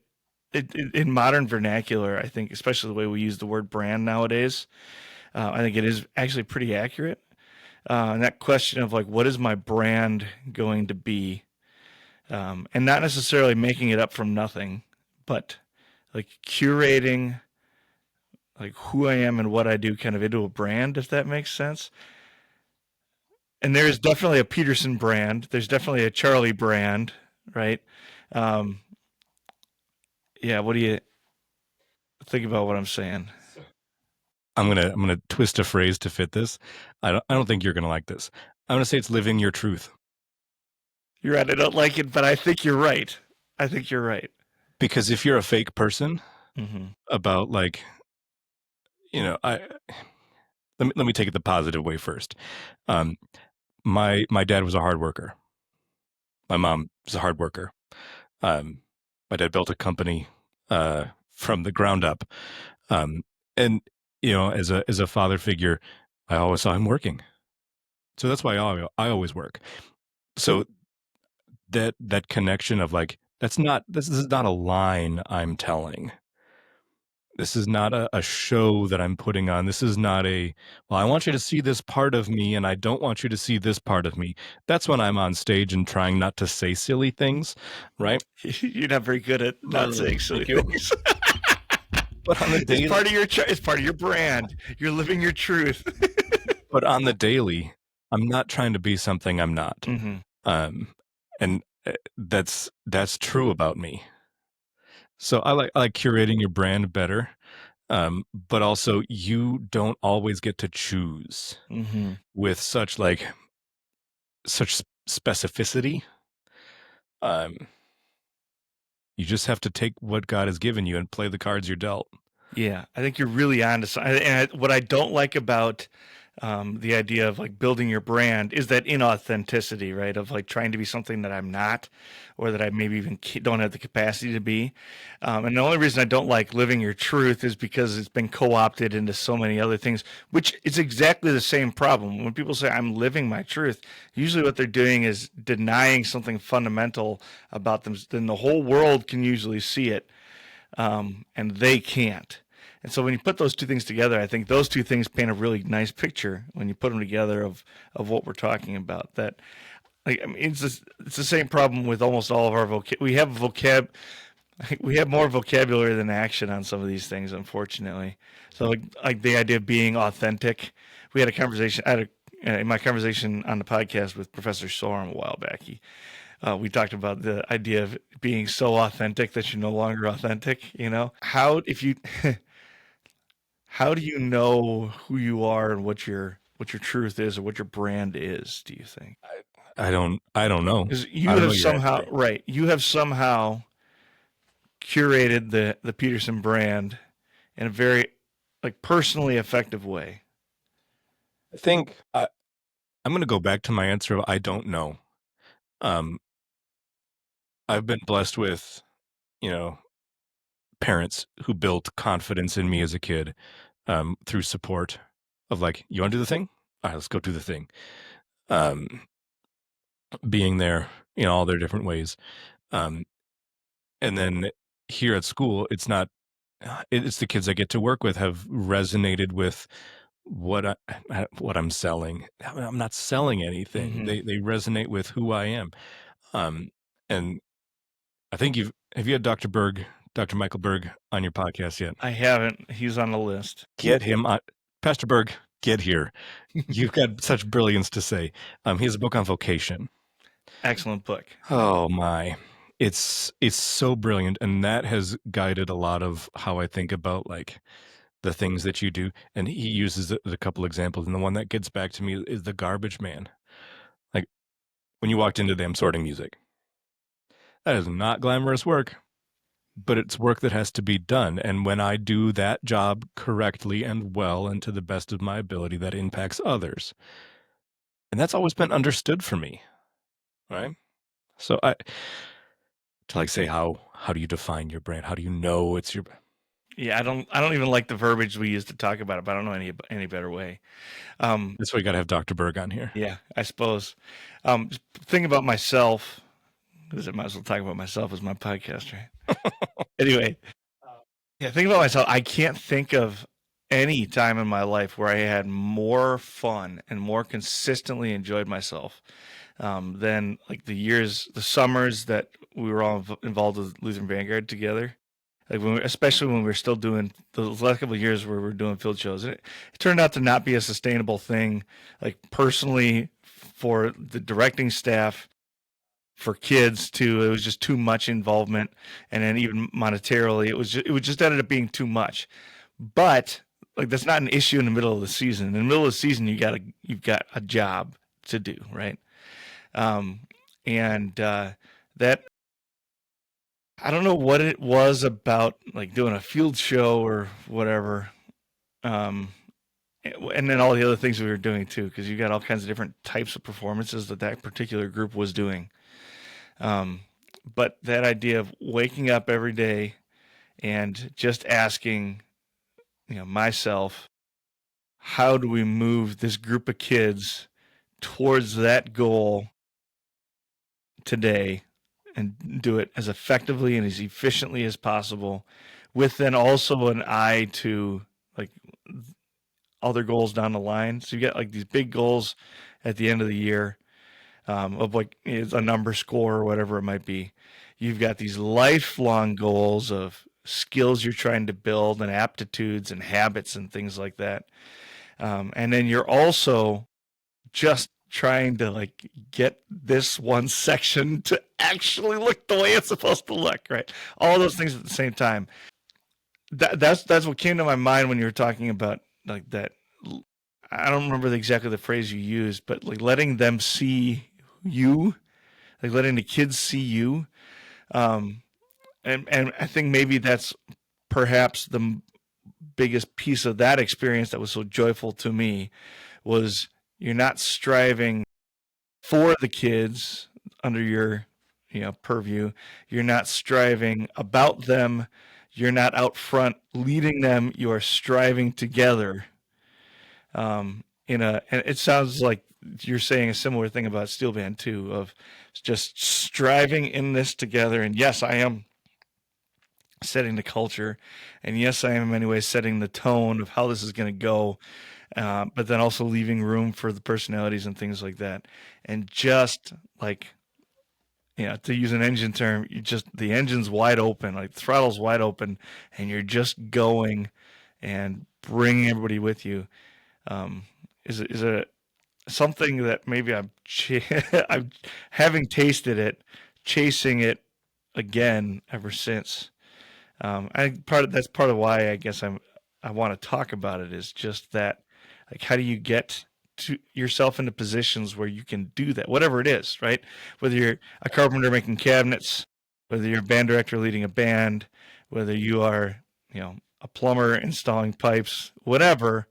in modern vernacular, I think, especially the way we use the word brand nowadays, I think it is actually pretty accurate. And that question of like, what is my brand going to be? And not necessarily making it up from nothing, but like curating like who I am and what I do kind of into a brand, if that makes sense. And there's definitely a Petersen brand. There's definitely a Charlie brand, right? Um, yeah. What do you think about what I'm saying? I'm gonna twist a phrase to fit this. I don't think you're gonna like this. I'm gonna say it's living your truth. You're right. I don't like it, but I think you're right. I think you're right. Because if you're a fake person Mm-hmm. about like, I let me take it the positive way first. Um, my dad was a hard worker. My mom was a hard worker. Um, my dad built a company from the ground up. Um, and as a father figure, I always saw him working. So that's why I always work. So that connection of like, this is not a line I'm telling. This is not a show that I'm putting on. This is not well, I want you to see this part of me and I don't want you to see this part of me. That's when I'm on stage and trying not to say silly things, right? You're not very good at not saying silly Thank you. things. But on the It's daily, part of it's part of your brand. You're living your truth. but on the daily, I'm not trying to be something I'm not. Mm-hmm. Um, and that's true about me. So I like curating your brand better. But also you don't always get to choose Mm-hmm. with such specificity. You just have to take what God has given you and play the cards you're dealt. Yeah, I think you're really on to something. And what I don't like about the idea of like building your brand is that inauthenticity, right? Of like trying to be something that I'm not, or that I maybe even don't have the capacity to be. And the only reason I don't like living your truth is because it's been co-opted into so many other things, which is exactly the same problem. When people say I'm living my truth, usually what they're doing is denying something fundamental about them. Then the whole world can usually see it, and they can't. And so when you put those two things together, I think those two things paint a really nice picture when you put them together of what we're talking about. That, like, I mean, it's the same problem with almost all of our we have we have more vocabulary than action on some of these things, unfortunately. So like the idea of being authentic. We had a conversation. In my conversation on the podcast with Professor Sorum a while back. We talked about the idea of being so authentic that you're no longer authentic. How if you how do you know who you are and what your truth is or what your brand is? Do you think? I don't know. Because I you don't know have your somehow answer. right. You have somehow curated the Petersen brand in a very like personally effective way. I think I'm going to go back to my answer of I don't know. Um, I've been blessed with, you know, parents who built confidence in me as a kid through support of like, you want to do the thing? All right, let's go do the thing. Um, Being there in all their different ways. Um, and then here at school, it's the kids I get to work with have resonated with what I'm selling. I'm not selling anything. Mm-hmm. They resonate with who I am. Um, and I think have you had Dr. Michael Berg on your podcast yet? I haven't. He's on the list. Get him on. Pastor Berg, get here. You've got such brilliance to say. He has a book on vocation. Excellent book. Oh my. It's so brilliant, and that has guided a lot of how I think about like the things that you do. And he uses a couple examples, and the one that gets back to me is the garbage man. Like when you walked into them sorting music. That is not glamorous work, but it's work that has to be done. And when I do that job correctly and well and to the best of my ability, that impacts others. And that's always been understood for me, right? So to like say how do you define your brand? How do you know it's your Yeah, I don't even like the verbiage we use to talk about it, but I don't know any better way. That's why you gotta have Dr. Berg on here. Yeah, I suppose. Thing about myself, because I might as well talk about myself as my podcast, right? Anyway, yeah, think about myself. I can't think of any time in my life where I had more fun and more consistently enjoyed myself than like the summers that we were all involved with Lutheran Vanguard together. Like especially when we were still doing the last couple of years where we were doing field shows, and it turned out to not be a sustainable thing. Like personally, for the directing staff, for kids too, it was just too much involvement, and then even monetarily, it just ended up being too much. But like that's not an issue in the middle of the season. In the middle of the season, you've got a job to do, right? Um, and that I don't know what it was about like doing a field show or whatever. Um, and then all the other things we were doing too, because you got all kinds of different types of performances that particular group was doing. Um, but that idea of waking up every day and just asking, myself, how do we move this group of kids towards that goal today and do it as effectively and as efficiently as possible, with then also an eye to like other goals down the line. So you get like these big goals at the end of the year, of like it's a number score or whatever it might be. You've got these lifelong goals of skills you're trying to build and aptitudes and habits and things like that. And then you're also just trying to like get this one section to actually look the way it's supposed to look, right? All those things at the same time. that's what came to my mind when you were talking about like that. I don't remember exactly the phrase you used, but like letting them see you, like letting the kids see you. Um, and I think maybe that's perhaps the biggest piece of that experience that was so joyful to me was you're not striving for the kids under your purview. You're not striving about them. You're not out front leading them. You are striving together. And it sounds like you're saying a similar thing about Steel Band too, of just striving in this together. And yes, I am setting the culture, and yes, I am in many ways setting the tone of how this is going to go. But then also leaving room for the personalities and things like that. And just like, to use an engine term, the engine's wide open, like the throttle's wide open, and you're just going and bringing everybody with you. Um, is it something that maybe I'm having tasted it, chasing it again ever since. That's part of why I guess I want to talk about it is just that, like, how do you get to yourself into positions where you can do that, whatever it is, right? Whether you're a carpenter making cabinets, whether you're a band director leading a band, whether you are, a plumber installing pipes, whatever.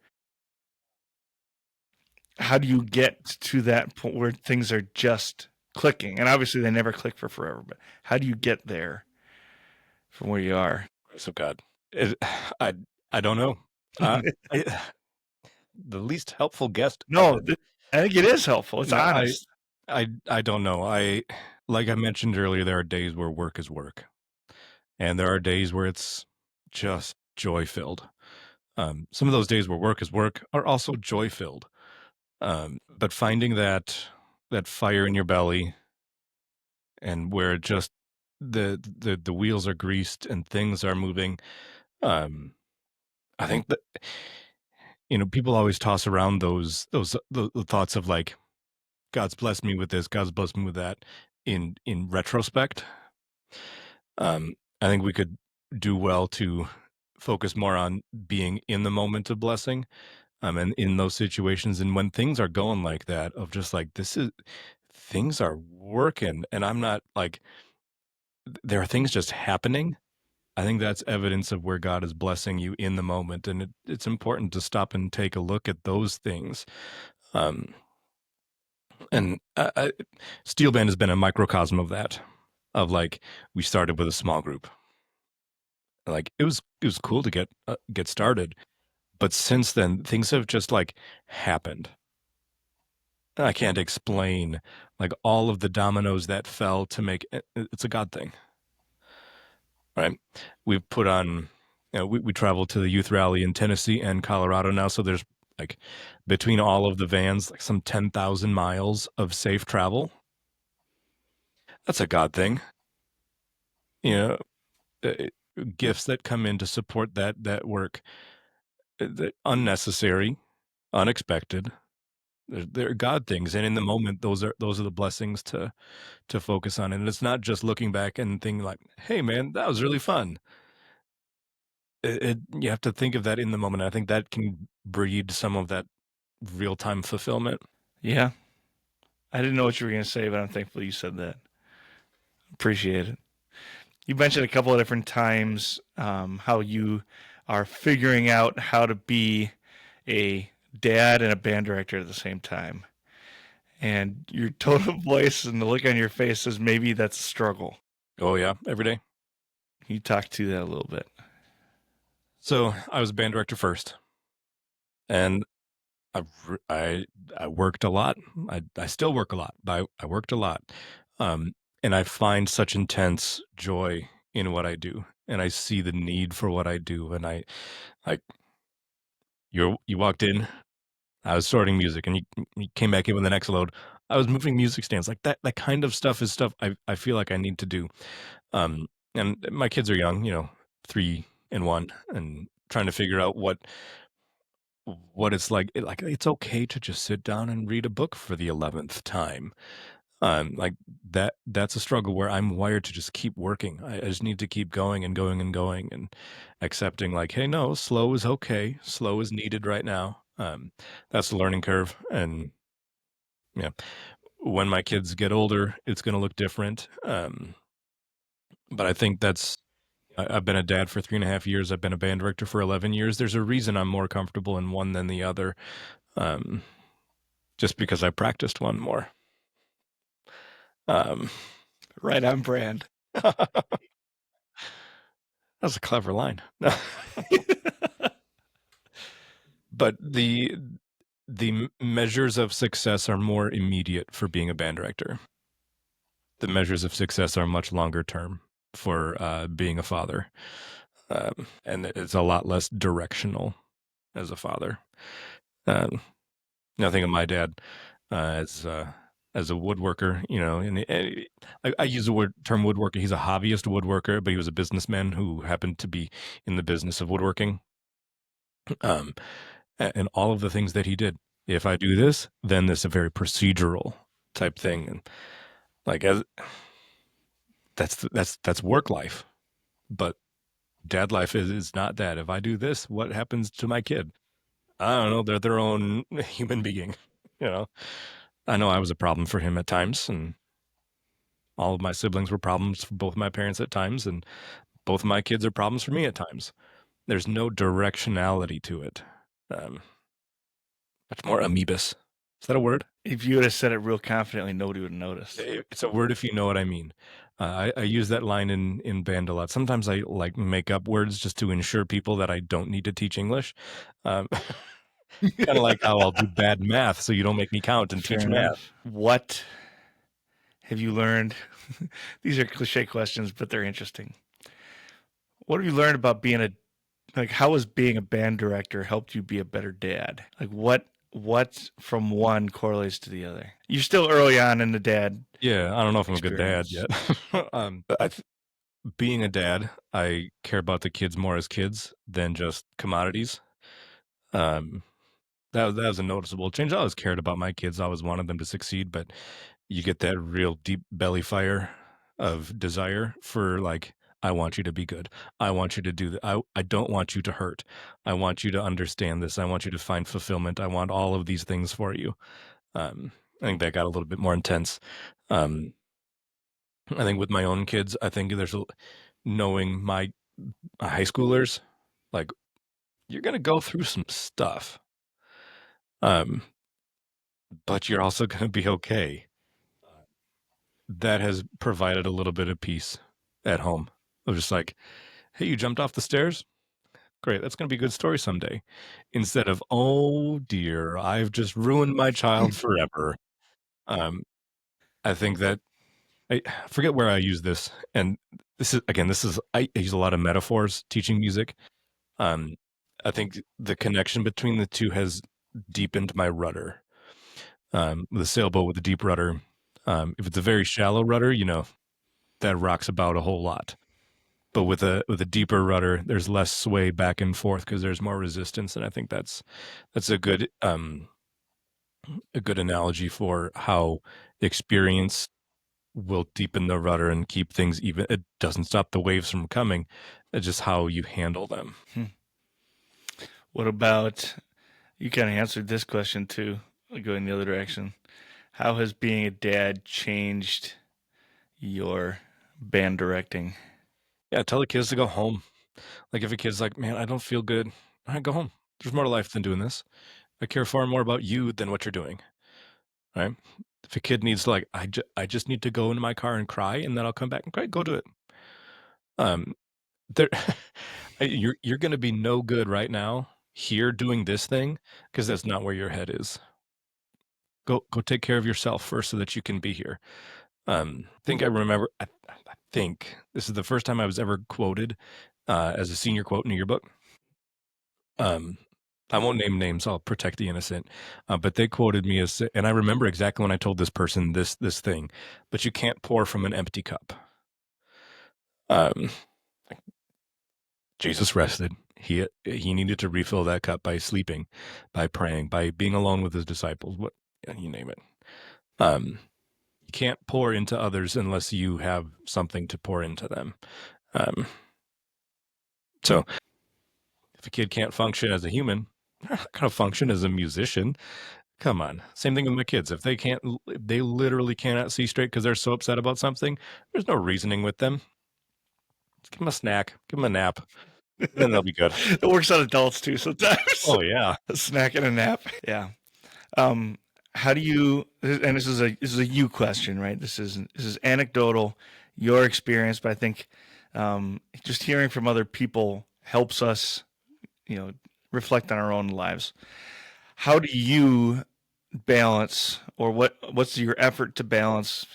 How do you get to that point where things are just clicking? And obviously, they never click for forever, but how do you get there from where you are? Grace of God. It, I I don't know. I, the least helpful guest No, ever. I think it is helpful. It's No, honest. I don't know. Like I mentioned earlier, there are days where work is work, and there are days where it's just joy filled. Some of those days where work is work are also joy filled. But finding that fire in your belly and where just the wheels are greased and things are moving. Um, I think that people always toss around the thoughts of like God's blessed me with this, God's blessed me with that. In retrospect, I think we could do well to focus more on being in the moment of blessing, and in those situations, and when things are going like that, of just like things are working, and I'm not like there are things just happening. I think that's evidence of where God is blessing you in the moment, and it's important to stop and take a look at those things. Um, and Steel Band has been a microcosm of that. Of like, we started with a small group. Like it was cool to get started, but since then things have just like happened. I can't explain like all of the dominoes that fell to make it. It's a God thing, right? We've put on, we travel to the youth rally in Tennessee and Colorado now, so there's like between all of the vans, like some 10,000 miles of safe travel. That's a God thing, you know. uh, Gifts that come in to support that work, that unnecessary, unexpected. They're God things, and in the moment, those are the blessings to focus on. And it's not just looking back and thinking like, "Hey, man, that was really fun." You have to think of that in the moment. I think that can breed some of that real time fulfillment. Yeah. I didn't know what you were going to say, but I'm thankful you said that. Appreciate it. You mentioned a couple of different times how you are figuring out how to be a dad and a band director at the same time. And your tone of voice and the look on your face says maybe that's a struggle. Oh yeah, every day. Can you talk to that a little bit? So I was a band director first, and I worked a lot. I still work a lot, but I worked a lot. Um, and I find such intense joy in what I do, and I see the need for what I do. And I like you walked in, I was sorting music, and you came back in with the next load. I was moving music stands. Like that kind of stuff is stuff I feel like I need to do. And my kids are young, 3 and 1, and trying to figure out what it's like. Like it's okay to just sit down and read a book for the 11th time. Like that's a struggle where I'm wired to just keep working. I just need to keep going and going and going and accepting like, hey, no, slow is okay. Slow is needed right now. That's the learning curve. And yeah, when my kids get older, it's going to look different. But I think I've been a dad for 3.5 years. I've been a band director for 11 years. There's a reason I'm more comfortable in one than the other. Just because I practiced one more. Right on brand. That's a clever line. But the measures of success are more immediate for being a band director. The measures of success are much longer term for being a father. And it's a lot less directional as a father. I think of my dad as a woodworker, and I use the term woodworker. He's a hobbyist woodworker, but he was a businessman who happened to be in the business of woodworking. And all of the things that he did. If I do this, then this is a very procedural type thing, and like that's work life, but dad life is not that. If I do this, what happens to my kid? I don't know. They're their own human being, you know. I know I was a problem for him at times, and all of my siblings were problems for both my parents at times, and both of my kids are problems for me at times. There's no directionality to it. Much more amoebus. Is that a word? If you would have said it real confidently, nobody would have noticed. It's a word if you know what I mean. I use that line in band a lot. Sometimes I like make up words just to ensure people that I don't need to teach English. Kind of like how I'll do bad math so you don't make me count and Fair teach enough. math. What have you learned? These are cliche questions, but they're interesting. What have you learned about how has being a band director helped you be a better dad? Like what from one correlates to the other? You're still early on in the dad. Yeah, I don't know if I'm a good dad experience. yet. Being a dad, I care about the kids more as kids than just commodities. That was a noticeable change. I always cared about my kids. I always wanted them to succeed, but you get that real deep belly fire of desire for like, I want you to be good. I want you to do that. I don't want you to hurt. I want you to understand this. I want you to find fulfillment. I want all of these things for you. I think that got a little bit more intense. I think with my own kids, I think knowing my high schoolers, like you're going to go through some stuff. But you're also going to be okay. That has provided a little bit of peace at home. Of just like, hey, you jumped off the stairs? Great, that's going to be a good story someday. Instead of, oh dear, I've just ruined my child forever. I think that I forget where I use this, and I use a lot of metaphors teaching music. I think the connection between the two has deepened my rudder. The sailboat with a deep rudder. If it's a very shallow rudder, that rocks about a whole lot. But with a deeper rudder, there's less sway back and forth because there's more resistance, and I think that's a good analogy for how experience will deepen the rudder and keep things even. It doesn't stop the waves from coming. It's just how you handle them. What about, you kind of answered this question too, going the other direction. How has being a dad changed your band directing? Yeah, tell the kids to go home. Like if a kid's like, man, I don't feel good, all right, go home. There's more to life than doing this. I care far more about you than what you're doing. Right? If a kid needs like, I just need to go into my car and cry, and then I'll come back and cry. Go do it. There, you're going to be no good right now here doing this thing because that's not where your head is. Go take care of yourself first so that you can be here. I think I remember. I think this is the first time I was ever quoted as a senior quote in a yearbook. I won't name names. I'll protect the innocent. But they quoted me as, and I remember exactly when I told this person this thing. But you can't pour from an empty cup. Jesus rested. He needed to refill that cup by sleeping, by praying, by being alone with his disciples. What you name it. You can't pour into others unless you have something to pour into them. So if a kid can't function as a human, they're not going to function as a musician. Come on. Same thing with my kids. If they literally cannot see straight because they're so upset about something, there's no reasoning with them. Just give them a snack, give them a nap, then they'll be good. It works on adults too sometimes. Oh yeah. A snack and a nap. Yeah. How do you, and this is a you question, right? This is anecdotal, your experience, but I think just hearing from other people helps us, reflect on our own lives. How do you balance, or what's your effort to balance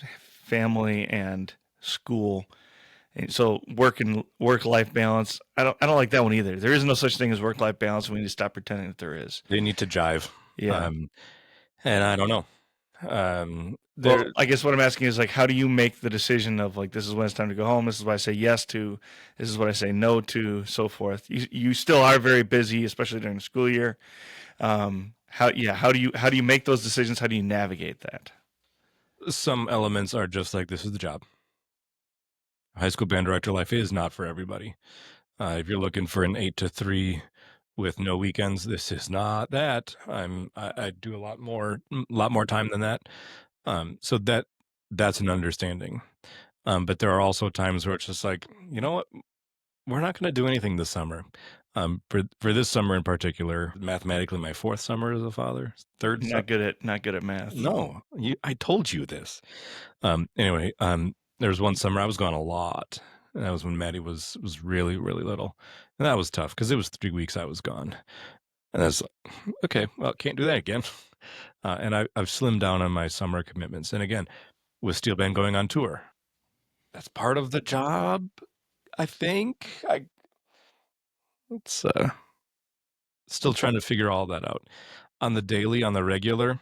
family and school? And so work life balance. I don't like that one either. There is no such thing as work life balance. We need to stop pretending that there is. They need to jive. Yeah. And I don't know. Well, I guess what I'm asking is, like, how do you make the decision of, like, this is when it's time to go home, this is what I say yes to, this is what I say no to, so forth. You still are very busy, especially during the school year. How do you make those decisions? How do you navigate that? Some elements are just like, this is the job. High school band director life is not for everybody. If you're looking for an 8 to 3 with no weekends, this is not that. I do a lot more time than that. So that's an understanding. But there are also times where it's just like, you know what, we're not going to do anything this summer. For this summer in particular, mathematically my fourth summer as a father, third. Not good at math. No, I told you this. Anyway, there was one summer I was gone a lot. And that was when Maddie was really, really little. And that was tough because it was 3 weeks I was gone. And I was like, okay, well, can't do that again. And I've slimmed down on my summer commitments. And again, with Steel Band going on tour, that's part of the job, I think. It's still trying to figure all that out. On the daily, on the regular,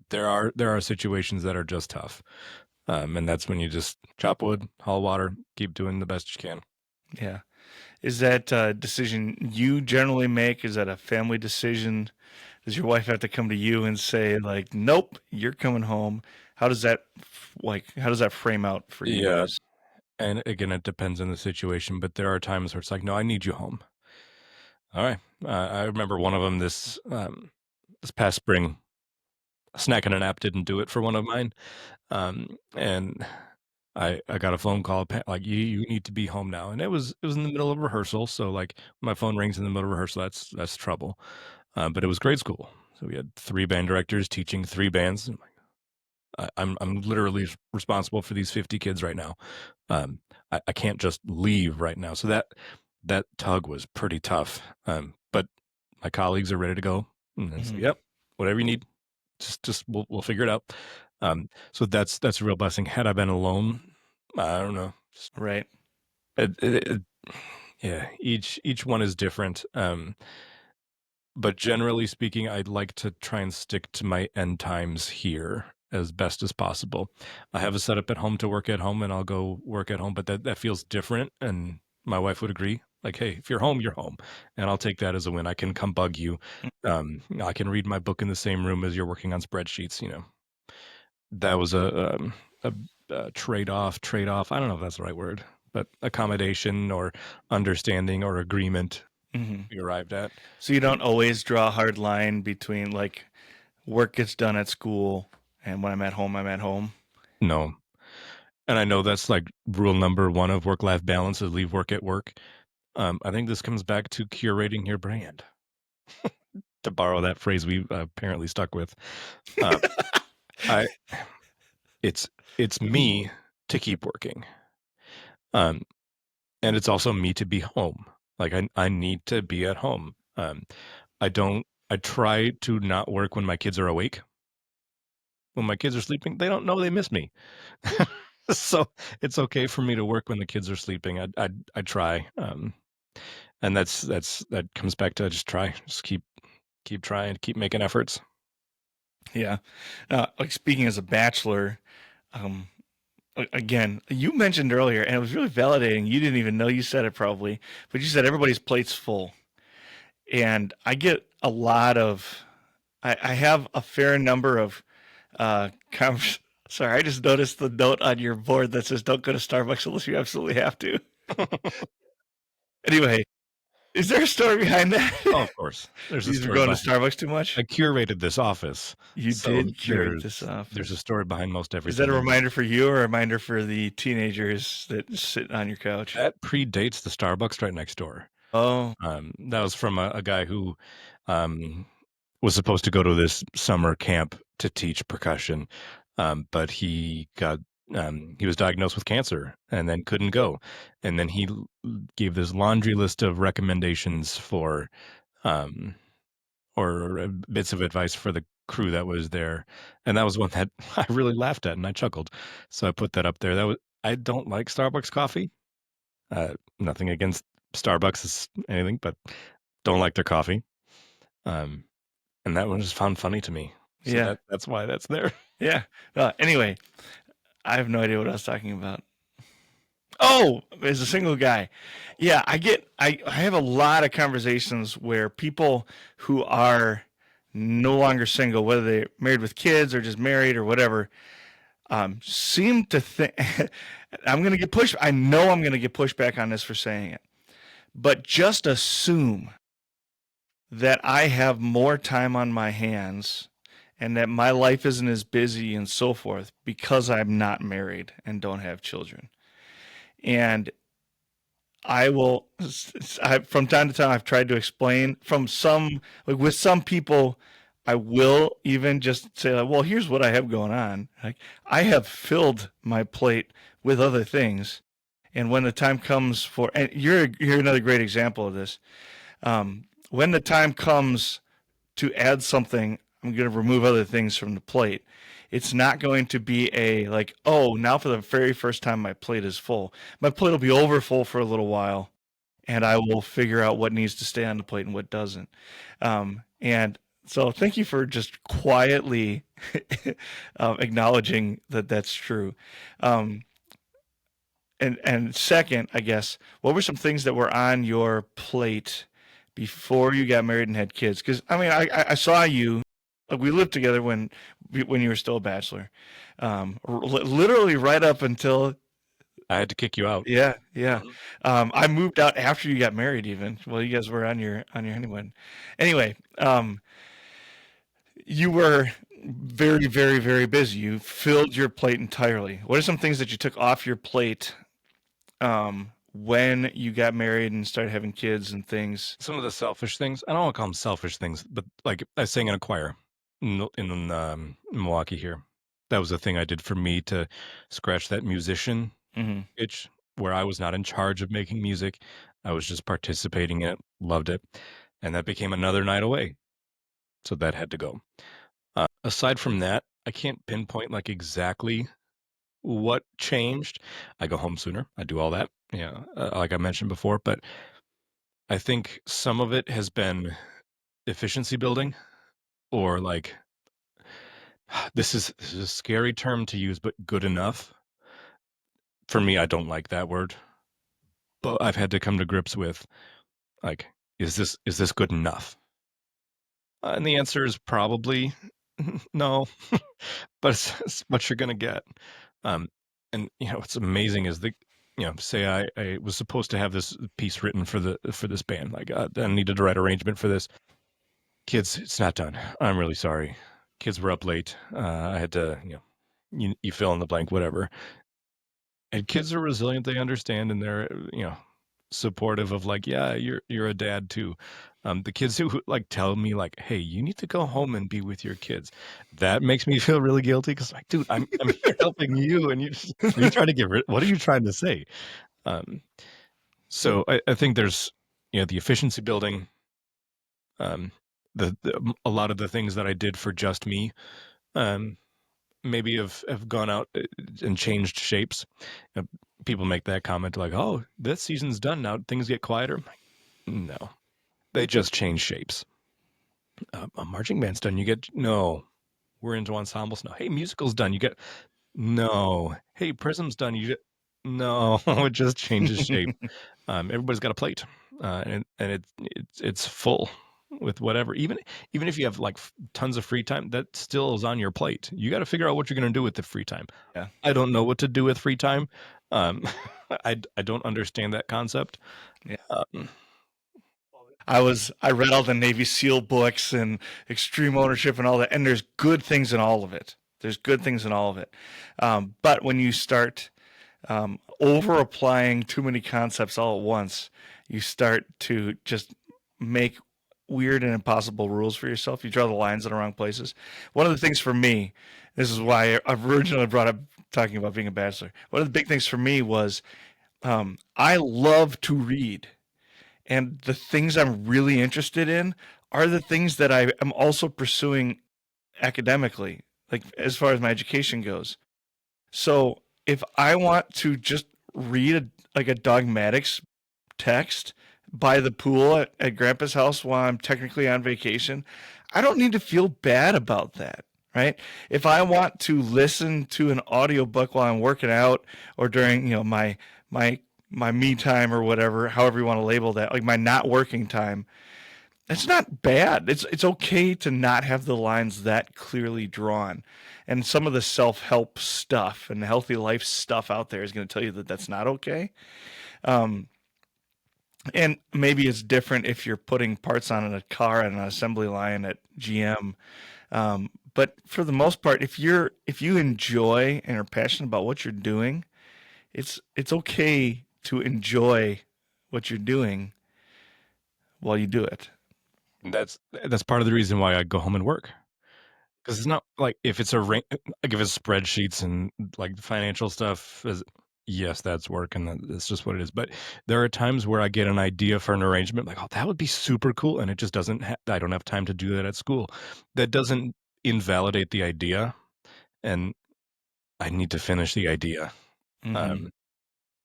there are situations that are just tough. And that's when you just chop wood, haul water, keep doing the best you can. Yeah. Is that a decision you generally make? Is that a family decision? Does your wife have to come to you and say, like, nope, you're coming home? How does that frame out for you Yeah. guys? And again, it depends on the situation, but there are times where it's like, no, I need you home. All right. I remember one of them this past spring. A snack and a nap didn't do it for one of mine. And I got a phone call like, you need to be home now. And it was in the middle of rehearsal. So like my phone rings in the middle of rehearsal, that's trouble. But it was grade school. So we had 3 band directors teaching 3 bands. I'm literally responsible for these 50 kids right now. I can't just leave right now. So that tug was pretty tough. But my colleagues are ready to go. And I said, yep, whatever you need, just we'll figure it out. So that's a real blessing. Had I been alone, I don't know. Right. Yeah, each one is different. But generally speaking, I'd like to try and stick to my end times here as best as possible. I have a setup at home to work at home, and I'll go work at home, but that feels different. And my wife would agree. Like, hey, if you're home, you're home. And I'll take that as a win. I can come bug you. I can read my book in the same room as you're working on spreadsheets, That was a trade-off. I don't know if that's the right word, but accommodation or understanding or agreement we arrived at. So you don't always draw a hard line between, like, work gets done at school and when I'm at home, I'm at home? No. And I know that's like rule number 1 of work-life balance is leave work at work. I think this comes back to curating your brand. To borrow that phrase we apparently stuck with. It's me to keep working. And it's also me to be home. Like I need to be at home. I try to not work when my kids are awake. When my kids are sleeping, they don't know they miss me. So it's okay for me to work when the kids are sleeping. I try. And that comes back to just keep trying, keep making efforts. Yeah. Like, speaking as a bachelor, again, you mentioned earlier, and it was really validating. You didn't even know you said it probably, but you said everybody's plate's full. And I get a lot of, I have a fair number of Uh, com- Sorry, I just noticed the note on your board that says "Don't go to Starbucks unless you absolutely have to." Anyway, is there a story behind that? Oh, of course. There's a These were story going to behind. Starbucks too much. I curated this office, You so did curate this there's a office. story behind most Is that everything a I do. reminder for you or a reminder for the teenagers that sit on your couch? That predates the Starbucks right next door. Oh, That was from a guy who um, was supposed to go to this summer camp to teach percussion, but he was diagnosed with cancer and then couldn't go. And then he gave this laundry list of recommendations for um, or bits of advice for the crew that was there. And that was one that I really laughed at and I chuckled. So I put that up there. I don't like Starbucks coffee. Nothing against Starbucks is anything, but don't like their coffee. Um, and that one just found funny to me. So yeah, that's why that's there. yeah. Anyway, I have no idea what I was talking about. Oh, as a single guy, yeah, I have a lot of conversations where people who are no longer single, whether they're married with kids or just married or whatever, seem to think I'm going to get pushed. I know I'm going to get pushback on this for saying it, but just assume that I have more time on my hands and that my life isn't as busy and so forth because I'm not married and don't have children. And from time to time, I've tried to explain like with some people, I will even just say, like, well, here's what I have going on. Like, I have filled my plate with other things. And when the time comes and you're another great example of this. When the time comes to add something, I'm going to remove other things from the plate. It's not going to be a like, oh, now for the very first time my plate is full. My plate will be over full for a little while, and I will figure out what needs to stay on the plate and what doesn't. And so, thank you for just quietly acknowledging that that's true. Um, and second, I guess, what were some things that were on your plate before you got married and had kids? Because I mean, I saw you. Like, we lived together when you were still a bachelor, literally right up until I had to kick you out. yeah, yeah. Mhm. I moved out after you got married, even. Well, you guys were on your honeymoon. Anyway, you were very, very, very busy. You filled your plate entirely. What are some things that you took off your plate when you got married and started having kids and things? Some of the selfish things, I don't want to call them selfish things, but like I sang in a choir in Milwaukee here. That was a thing I did for me to scratch that musician Hmm. itch where I was not in charge of making music. I was just participating in it, loved it. And that became another night away. So that had to go. Aside from that, I can't pinpoint like exactly what changed. I go home sooner. I do all that. Yeah, like I mentioned before, but I think some of it has been efficiency building or like this is a scary term to use, but good enough. For me, I don't like that word, but I've had to come to grips with like, is this good enough? And the answer is probably no, but it's what you're gonna get. Um, and what's amazing is say I was supposed to have this piece written for this band. Like I needed to write arrangement for this. Kids, it's not done. I'm really sorry. Kids were up late. I had to, you fill in the blank, whatever. And kids are resilient. They understand, and they're, supportive of like, yeah, you're a dad too. The kids who like tell me like, hey, you need to go home and be with your kids. That makes me feel really guilty because like, dude, I'm here helping you, and you trying to get rid. What are you trying to say? Um, so I think there's the efficiency building. Um, a lot of the things that I did for just me, um, maybe have gone out and changed shapes. Uh, People make that comment like, "Oh, this season's done now. Things get quieter." I'm like, no, they just change shapes. A marching band's done. You get no. We're into ensembles now. Hey, musical's done. You get no. Hey, Prism's done. You get no. It just changes shape. Everybody's got a plate, and it's full. with whatever. Even if you have like tons of free time, that still is on your plate. You got to figure out what you're going to do with the free time. Yeah. I don't know what to do with free time. Um, I don't understand that concept. Yeah. Um, I read all the Navy SEAL books and extreme ownership and all that, and there's good things in all of it. There's good things in all of it. But when you start over applying too many concepts all at once, you start to just make weird and impossible rules for yourself. You draw the lines in the wrong places. One of the things for me, this is why I've originally brought up talking about being a bachelor. One of the big things for me was I love to read. And the things I'm really interested in are the things that I am also pursuing academically, like as far as my education goes. So if I want to just read like a dogmatics text by the pool at Grandpa's house while I'm technically on vacation, I don't need to feel bad about that, right? If I want to listen to an audiobook while I'm working out or during, my me time or whatever, however you want to label that, like my not working time, it's not bad. It's okay to not have the lines that clearly drawn. And some of the self-help stuff and the healthy life stuff out there is going to tell you that that's not okay. Um, and maybe it's different if you're putting parts on a car on an assembly line at GM. But for the most part, if you enjoy and are passionate about what you're doing, it's okay to enjoy what you're doing while you do it. that's part of the reason why I go home and work. Because it's not like if it's like if it's spreadsheets and like financial stuff, yes, that's work and that's just what it is. But there are times where I get an idea for an arrangement, like, oh, that would be super cool, and it just doesn't. I don't have time to do that at school. That doesn't invalidate the idea, and I need to finish the idea. Mm-hmm. Um,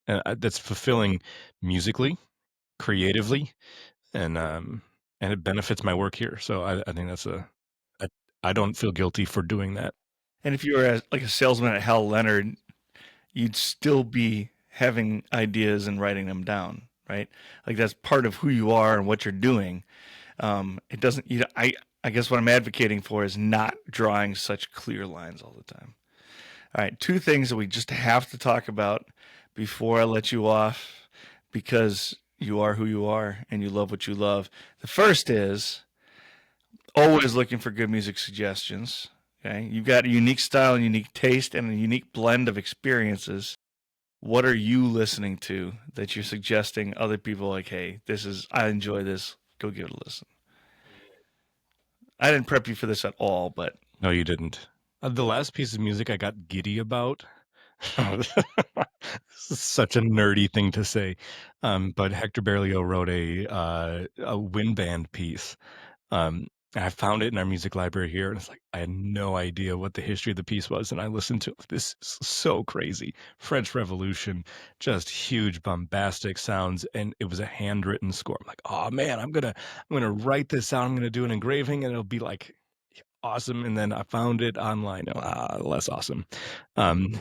and that's fulfilling musically, creatively, and it benefits my work here. So I think I, I don't feel guilty for doing that. And if you were like a salesman at Hal Leonard, you'd still be having ideas and writing them down, right? Like that's part of who you are and what you're doing. It doesn't. I guess what I'm advocating for is not drawing such clear lines all the time. All right, two things that we just have to talk about before I let you off, because you are who you are and you love what you love. The first is always looking for good music suggestions. Okay, you've got a unique style and unique taste and a unique blend of experiences. What are you listening to that you're suggesting other people like, hey, I enjoy this. Go give it a listen. I didn't prep you for this at all, but No, you didn't. The last piece of music I got giddy about. This is such a nerdy thing to say, but Hector Berlioz wrote a wind band piece. And I found it in our music library here, and it's like I had no idea what the history of the piece was, and I listened to it. This is so crazy. French Revolution, just huge bombastic sounds, and it was a handwritten score. I'm like, oh man, I'm gonna write this out. I'm gonna do an engraving, and it'll be like awesome. And then I found it online. Less awesome. Um,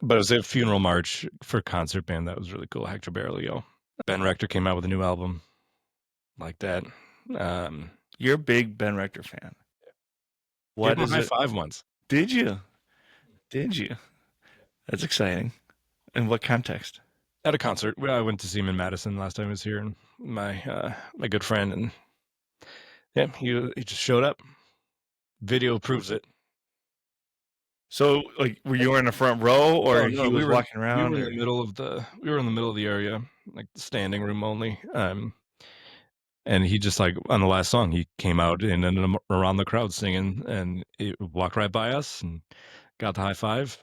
but it was a funeral march for concert band. That was really cool. Hector Berlioz. Ben Rector came out with a new album like that. you're a big Ben Rector fan. Gave What him a is high it? five once Did you? Did you? That's exciting. In what context? at a concert. I went to see him in Madison last time I was here, and my good friend, and yeah, he just showed up. Video proves it. So, like, were you in the front row, or Oh he no, was walking we were around, in or? the middle of the area, like standing room only. And he just like on the last song, he came out and then around the crowd singing, and he walked right by us and got the high five.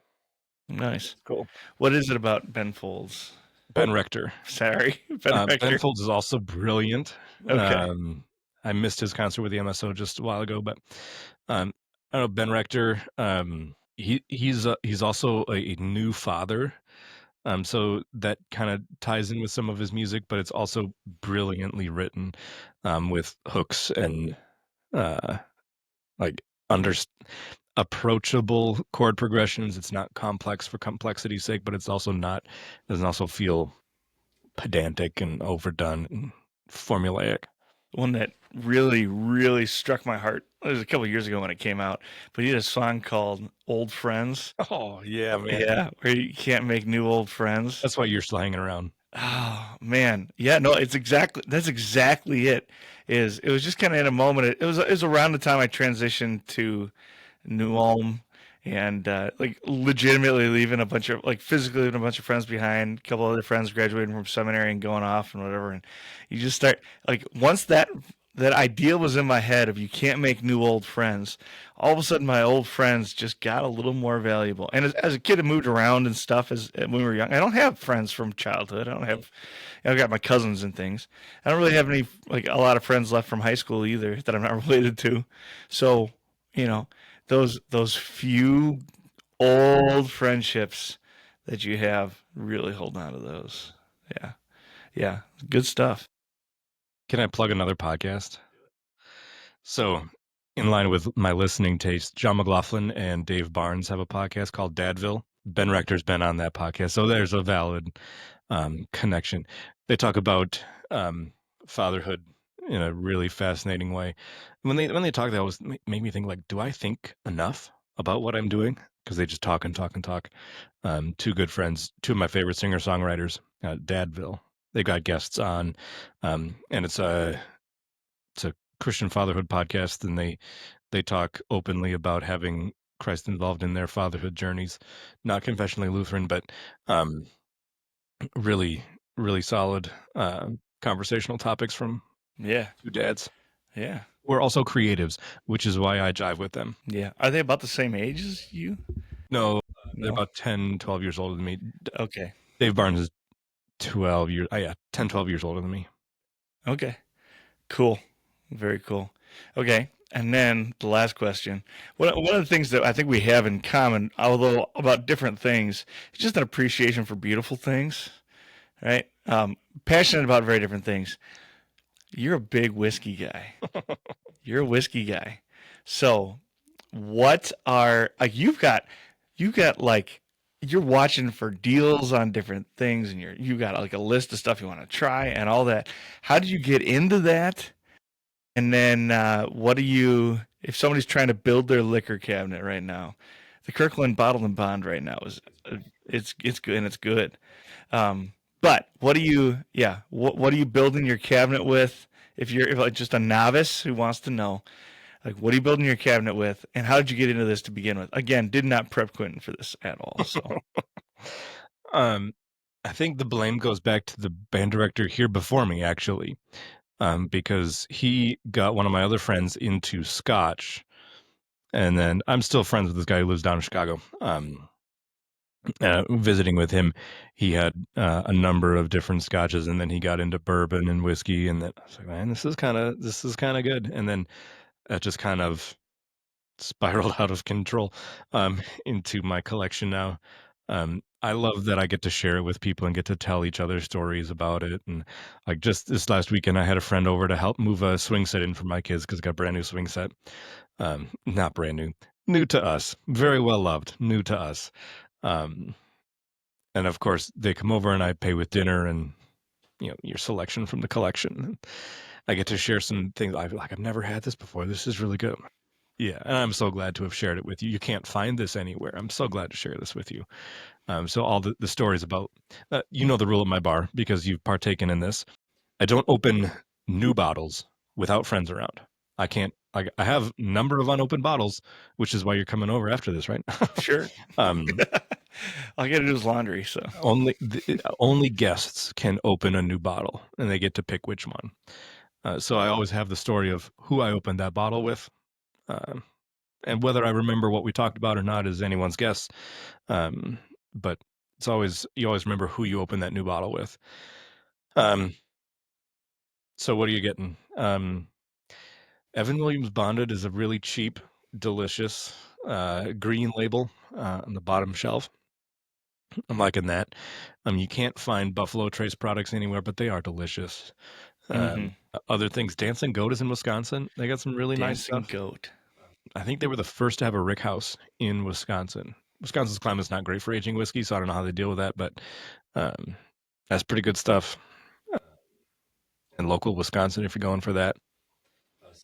Nice. Cool. What is it about Ben Folds? Ben Rector. Sorry, Ben Ben Rector. Folds is also brilliant. Okay. I missed his concert with the MSO just a while ago, but I don't know, Ben Rector. He's also a new father. So that kind of ties in with some of his music, but it's also brilliantly written, with hooks and uh, like under approachable chord progressions. It's not complex for complexity's sake, but it's also not doesn't also feel pedantic and overdone and formulaic. One that really, really struck my heart. It was a couple years ago when it came out, but he had a song called "Old Friends." Oh yeah, man. Yeah, where you can't make new old friends. That's why you're still hanging around. Oh man, yeah, no, that's exactly it. It was just kind of in a moment. It was around the time I transitioned to New Ulm, and like legitimately leaving a bunch of like physically leaving a bunch of friends behind. A couple other friends graduating from seminary and going off and whatever. And you just start like once that idea was in my head of you can't make new old friends. All of a sudden, my old friends just got a little more valuable. And as a kid, I moved around and stuff as when we were young. I don't have friends from childhood. I don't have. I've got my cousins and things. I don't really have any like a lot of friends left from high school either that I'm not related to. So you know those few old friendships that you have, really hold on to those. Yeah. Yeah. Good stuff. Can I plug another podcast? So, in line with my listening taste, John McLaughlin and Dave Barnes have a podcast called Dadville. Ben Rector's been on that podcast, so there's a valid connection. They talk about fatherhood in a really fascinating way. When they talk, that was made me think like, do I think enough about what I'm doing? Because they just talk and talk and talk. Two good friends, two of my favorite singer songwriters, Dadville. They got guests on, and it's a Christian fatherhood podcast, and they talk openly about having Christ involved in their fatherhood journeys. Not confessionally Lutheran, but um, really, really solid conversational topics from Yeah. two dads. Yeah. We're also creatives, which is why I jive with them. Yeah. Are they about the same age as you? No, they're No. about 10, 12 years older than me. Okay. Dave Barnes is 12 years, yeah, 10, 12 years older than me. Okay. Cool. Very cool. Okay. And then the last question. One of the things that I think we have in common, although about different things, is just an appreciation for beautiful things, right? Passionate about very different things. You're a big whiskey guy. You're a whiskey guy. So, what are like you've got like you're watching for deals on different things and you've got like a list of stuff you want to try and all that. How did you get into that? And then what do you if somebody's trying to build their liquor cabinet right now? The Kirkland Bottled and Bond right now is it's good and it's good. But what do you yeah, what are you building your cabinet with? If like just a novice who wants to know, like what are you building your cabinet with, and how did you get into this to begin with? Again, did not prep Quinten for this at all. So um, I think the blame goes back to the band director here before me, actually, because he got one of my other friends into Scotch, and then I'm still friends with this guy who lives down in Chicago. Visiting with him, he had a number of different scotches, and then he got into bourbon and whiskey, and then I was like, man, this is kind of good. And then that just kind of spiraled out of control into my collection now. I love that I get to share it with people and get to tell each other stories about it. And like just this last weekend, I had a friend over to help move a swing set in for my kids because I got a brand new swing set. Not brand new, new to us, very well loved, new to us. Um, and of course, they come over and I pay with dinner and your selection from the collection. I get to share some things I've never had this before. This is really good. Yeah, and I'm so glad to have shared it with you. You can't find this anywhere. I'm so glad to share this with you. So all the stories about, the rule at my bar because you've partaken in this. I don't open new bottles without friends around. I can't. I have a number of unopened bottles, which is why you're coming over after this, right? sure. um, All I got to do is laundry. So only guests can open a new bottle, and they get to pick which one. So I always have the story of who I opened that bottle with. And whether I remember what we talked about or not is anyone's guess. But you always remember who you opened that new bottle with. So what are you getting? Evan Williams Bonded is a really cheap, delicious green label on the bottom shelf. I'm liking that. You can't find Buffalo Trace products anywhere, but they are delicious. Other things, Dancing Goat is in Wisconsin. They got some really nice Dancing stuff. Goat. I think they were the first to have a rick house in Wisconsin. Wisconsin's climate's not great for aging whiskey, so I don't know how they deal with that, but that's pretty good stuff. And local Wisconsin, if you're going for that.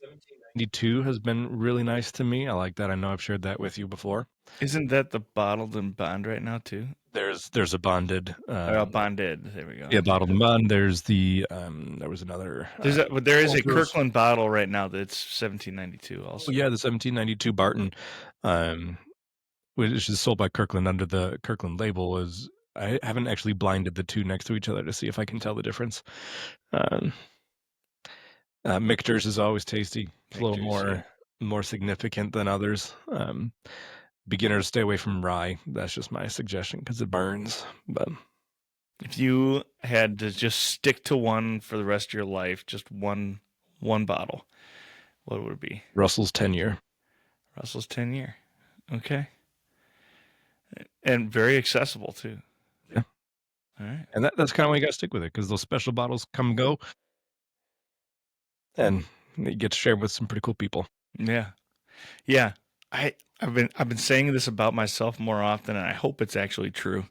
1792 has been really nice to me. I like that. I know I've shared that with you before. Isn't that the bottled and bond right now too? There's a bonded, Bonded. There we go. yeah, bottled and bond. There's the there was another There is a Ultras. Kirkland bottle right now that's 1792 Oh also. yeah, the 1792 Barton, um, which is sold by Kirkland under the Kirkland label. Is I haven't actually blinded the two next to each other to see if I can tell the difference. Um, Michter's is always tasty. It's a little Michter's, more significant than others. Beginners stay away from rye. That's just my suggestion because it burns. But If you had to just stick to one for the rest of your life, just one bottle, what would it be? Russell's 10-year. Russell's 10-year. Okay. And very accessible too. Yeah. All right. And that's kind of why you got to stick with it because those special bottles come and go, and you get to share with some pretty cool people. Yeah. Yeah. I've been saying this about myself more often, and I hope it's actually true.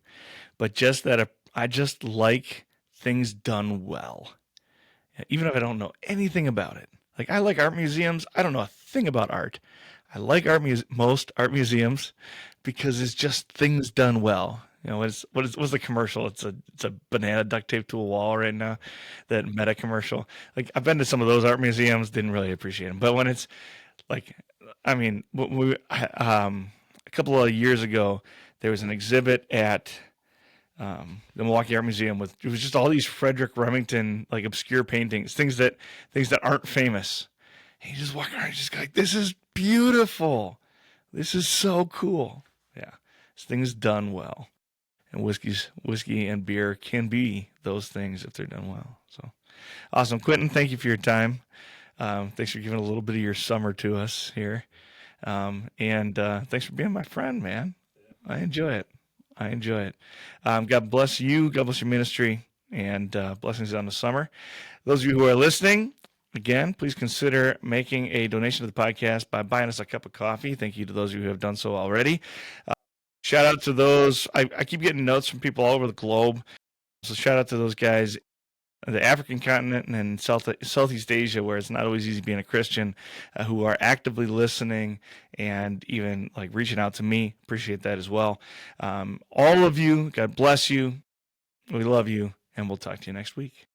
But just that I just like things done well, even if I don't know anything about it. Like I like art museums. I don't know a thing about art. I like most art museums because it's just things done well. You know, what's the commercial? It's a banana duct taped to a wall right now. That Meta commercial. Like I've been to some of those art museums, didn't really appreciate them. But when it's like, I mean, a couple of years ago, there was an exhibit at the Milwaukee Art Museum with it was just all these Frederick Remington like obscure paintings, things that aren't famous. And you just walk around, and just go like, this is beautiful. This is so cool. Yeah, it's things done well, and whiskey and beer can be those things if they're done well. So awesome, Quinten. Thank you for your time. Thanks for giving a little bit of your summer to us here, and thanks for being my friend, man. I enjoy it. I enjoy it. God bless you. God bless your ministry, and blessings on the summer. Those of you who are listening, again, please consider making a donation to the podcast by buying us a cup of coffee. Thank you to those of you who have done so already. Shout out to those. I keep getting notes from people all over the globe. So shout out to those guys, the African continent and Southeast Asia, where it's not always easy being a Christian, who are actively listening and even like reaching out to me. Appreciate that as well. All of you, God bless you. We love you, and we'll talk to you next week.